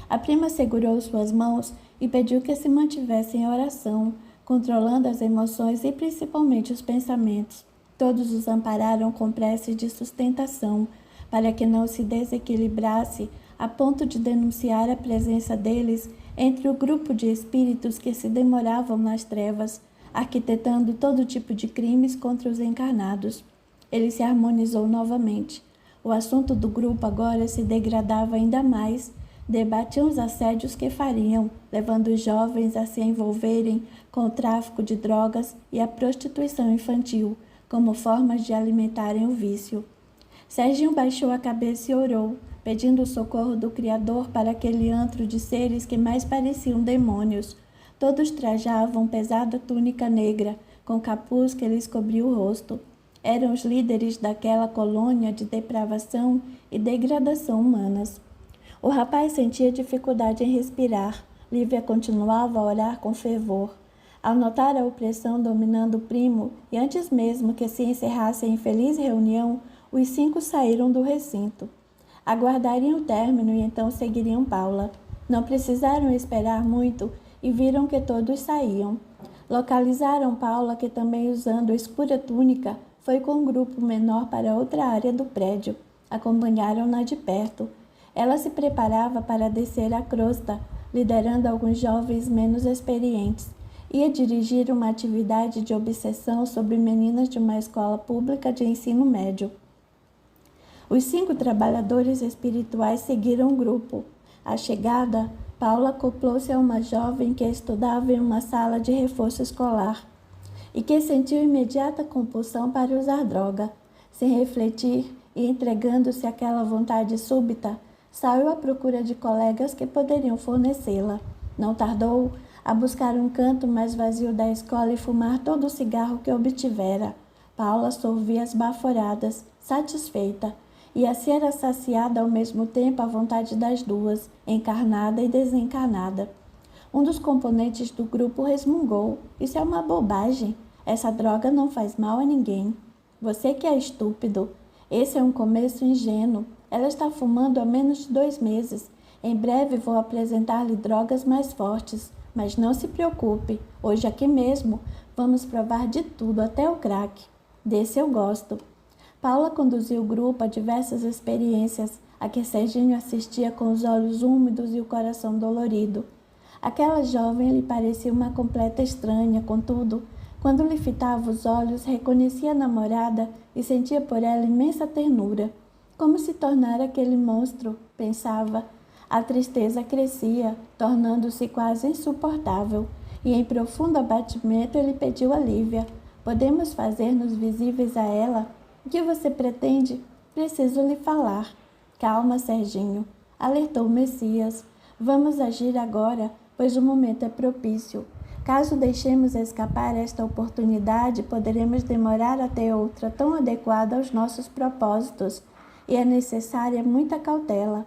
A prima segurou suas mãos e pediu que se mantivesse em oração, controlando as emoções e principalmente os pensamentos. Todos os ampararam com preces de sustentação, para que não se desequilibrasse a ponto de denunciar a presença deles entre o grupo de espíritos que se demoravam nas trevas, arquitetando todo tipo de crimes contra os encarnados. Ele se harmonizou novamente. O assunto do grupo agora se degradava ainda mais. Debatiam os assédios que fariam, levando os jovens a se envolverem com o tráfico de drogas e a prostituição infantil, como formas de alimentarem o vício. Serginho baixou a cabeça e orou, pedindo o socorro do Criador para aquele antro de seres que mais pareciam demônios. Todos trajavam pesada túnica negra, com capuz que lhes cobria o rosto. Eram os líderes daquela colônia de depravação e degradação humanas. O rapaz sentia dificuldade em respirar. Lívia continuava a orar com fervor. Ao notar a opressão dominando o primo, e antes mesmo que se encerrasse a infeliz reunião, os 5 saíram do recinto. Aguardariam o término e então seguiriam Paula. Não precisaram esperar muito e viram que todos saíam. Localizaram Paula, que também usando a escura túnica, foi com um grupo menor para outra área do prédio. Acompanharam-na de perto. Ela se preparava para descer a crosta, liderando alguns jovens menos experientes. Ia dirigir uma atividade de obsessão sobre meninas de uma escola pública de ensino médio. Os 5 trabalhadores espirituais seguiram o grupo. À chegada, Paula acoplou-se a uma jovem que estudava em uma sala de reforço escolar e que sentiu imediata compulsão para usar droga. Sem refletir e entregando-se àquela vontade súbita, saiu à procura de colegas que poderiam fornecê-la. Não tardou a buscar um canto mais vazio da escola e fumar todo o cigarro que obtivera. Paula sorvia as baforadas, satisfeita, e assim era saciada ao mesmo tempo a vontade das duas, encarnada e desencarnada. Um dos componentes do grupo resmungou. Isso é uma bobagem. Essa droga não faz mal a ninguém. Você que é estúpido. Esse é um começo ingênuo. Ela está fumando há menos de 2 meses. Em breve vou apresentar-lhe drogas mais fortes. Mas não se preocupe. Hoje aqui mesmo vamos provar de tudo, até o crack. Desse eu gosto. Paula conduziu o grupo a diversas experiências, a que Serginho assistia com os olhos úmidos e o coração dolorido. Aquela jovem lhe parecia uma completa estranha, contudo, quando lhe fitava os olhos, reconhecia a namorada e sentia por ela imensa ternura. Como se tornara aquele monstro, pensava. A tristeza crescia, tornando-se quase insuportável, e em profundo abatimento ele pediu a Lívia. Podemos fazer-nos visíveis a ela? O que você pretende? Preciso lhe falar. Calma, Serginho, alertou o Messias. Vamos agir agora, pois o momento é propício. Caso deixemos escapar esta oportunidade, poderemos demorar até outra tão adequada aos nossos propósitos, e é necessária muita cautela.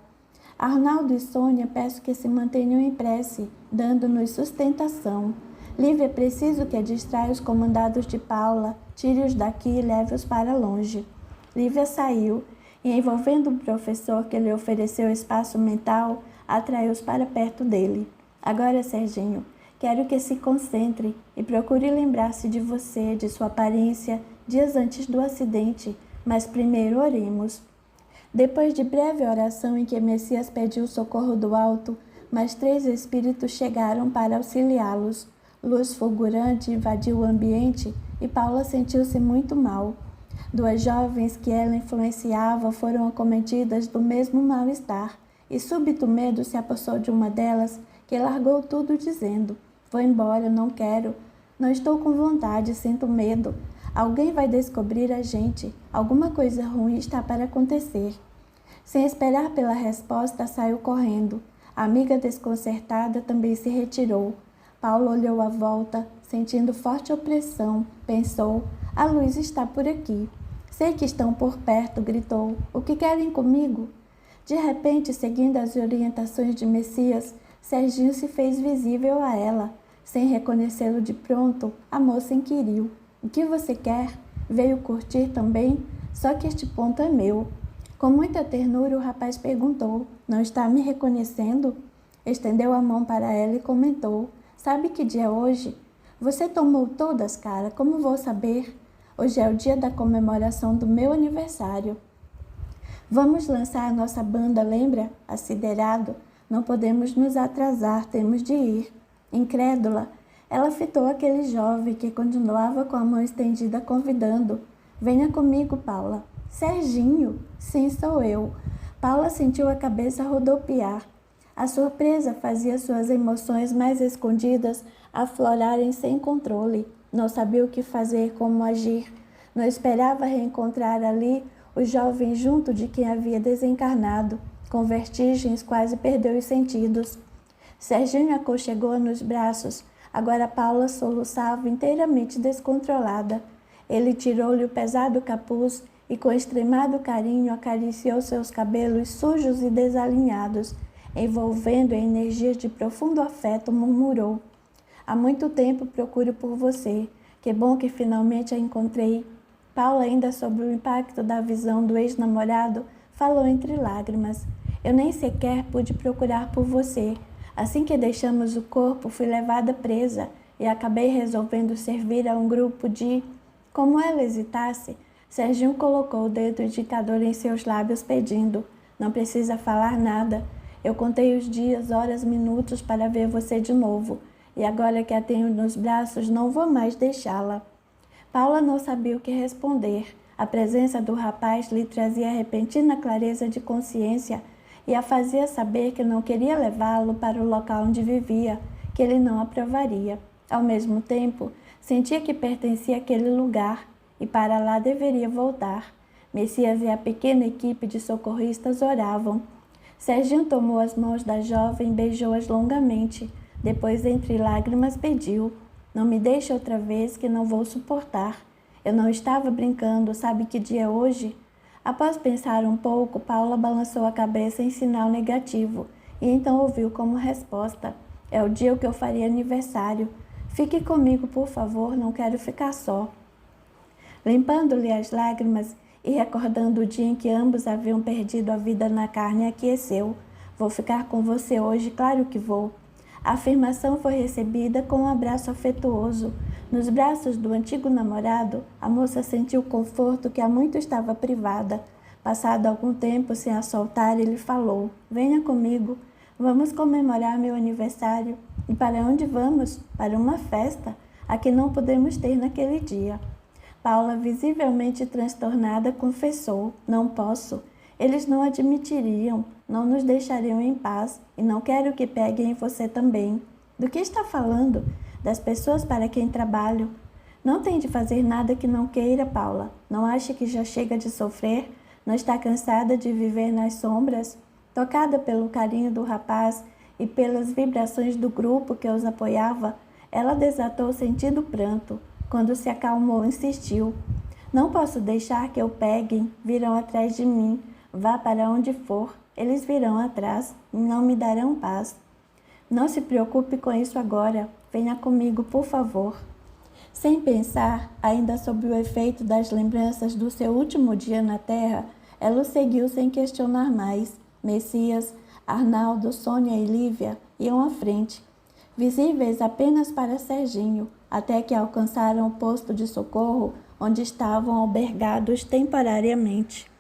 Arnaldo e Sônia peço que se mantenham em prece, dando-nos sustentação. Lívia, preciso que distraia os comandados de Paula, tire-os daqui e leve-os para longe. Lívia saiu e, envolvendo o professor que lhe ofereceu espaço mental, atraiu-os para perto dele. Agora, Serginho, quero que se concentre e procure lembrar-se de você, de sua aparência, dias antes do acidente, mas primeiro oremos. Depois de breve oração em que Messias pediu socorro do alto, mais 3 espíritos chegaram para auxiliá-los. Luz fulgurante invadiu o ambiente e Paula sentiu-se muito mal. 2 jovens que ela influenciava foram acometidas do mesmo mal-estar, e súbito medo se apossou de uma delas, que largou tudo dizendo: Vou embora, não quero, não estou com vontade, sinto medo. Alguém vai descobrir a gente. Alguma coisa ruim está para acontecer. Sem esperar pela resposta, saiu correndo. A amiga desconcertada também se retirou. Paulo olhou à volta, sentindo forte opressão. Pensou, a luz está por aqui. Sei que estão por perto, gritou. O que querem comigo? De repente, seguindo as orientações de Messias, Serginho se fez visível a ela. Sem reconhecê-lo de pronto, a moça inquiriu. O que você quer? Veio curtir também? Só que este ponto é meu. Com muita ternura, o rapaz perguntou, não está me reconhecendo? Estendeu a mão para ela e comentou, sabe que dia é hoje? Você tomou todas, cara, como vou saber? Hoje é o dia da comemoração do meu aniversário. Vamos lançar a nossa banda, lembra? Assiderado. Não podemos nos atrasar, temos de ir. Incrédula, ela fitou aquele jovem que continuava com a mão estendida convidando. Venha comigo, Paula. Serginho? Sim, sou eu. Paula sentiu a cabeça rodopiar. A surpresa fazia suas emoções mais escondidas aflorarem sem controle. Não sabia o que fazer, como agir. Não esperava reencontrar ali o jovem junto de quem havia desencarnado. Com vertigens, quase perdeu os sentidos. Serginho aconchegou-a nos braços. Agora Paula soluçava inteiramente descontrolada. Ele tirou-lhe o pesado capuz e com extremado carinho acariciou seus cabelos sujos e desalinhados. Envolvendo em energias de profundo afeto, murmurou. Há muito tempo procuro por você. Que bom que finalmente a encontrei. Paula, ainda sob o impacto da visão do ex-namorado, falou entre lágrimas. Eu nem sequer pude procurar por você. Assim que deixamos o corpo, fui levada presa e acabei resolvendo servir a um grupo de... Como ela hesitasse, Serginho colocou o dedo indicador em seus lábios pedindo, não precisa falar nada. Eu contei os dias, horas, minutos para ver você de novo. E agora que a tenho nos braços, não vou mais deixá-la. Paula não sabia o que responder. A presença do rapaz lhe trazia repentina clareza de consciência e a fazia saber que não queria levá-lo para o local onde vivia, que ele não aprovaria. Ao mesmo tempo, sentia que pertencia àquele lugar e para lá deveria voltar. Messias e a pequena equipe de socorristas oravam. Serginho tomou as mãos da jovem e beijou-as longamente. Depois, entre lágrimas, pediu, não me deixe outra vez que não vou suportar. Eu não estava brincando, sabe que dia é hoje? Após pensar um pouco, Paula balançou a cabeça em sinal negativo e então ouviu como resposta, é o dia que eu faria aniversário. Fique comigo, por favor, não quero ficar só. Limpando-lhe as lágrimas e recordando o dia em que ambos haviam perdido a vida na carne, aqueceu. Vou ficar com você hoje, claro que vou. A afirmação foi recebida com um abraço afetuoso. Nos braços do antigo namorado, a moça sentiu o conforto que há muito estava privada. Passado algum tempo sem a soltar, ele falou, venha comigo, vamos comemorar meu aniversário. E para onde vamos? Para uma festa, a que não podemos ter naquele dia. Paula, visivelmente transtornada, confessou, não posso. Eles não admitiriam, não nos deixariam em paz e não quero que peguem em você também. Do que está falando? Das pessoas para quem trabalho. Não tem de fazer nada que não queira, Paula. Não acha que já chega de sofrer? Não está cansada de viver nas sombras? Tocada pelo carinho do rapaz e pelas vibrações do grupo que os apoiava, ela desatou sentindo pranto. Quando se acalmou, insistiu. Não posso deixar que o peguem, virão atrás de mim. Vá para onde for, eles virão atrás e não me darão paz. Não se preocupe com isso agora, venha comigo, por favor. Sem pensar, ainda sob o efeito das lembranças do seu último dia na terra, ela o seguiu sem questionar mais. Messias, Arnaldo, Sônia e Lívia iam à frente, visíveis apenas para Serginho, até que alcançaram o posto de socorro onde estavam albergados temporariamente.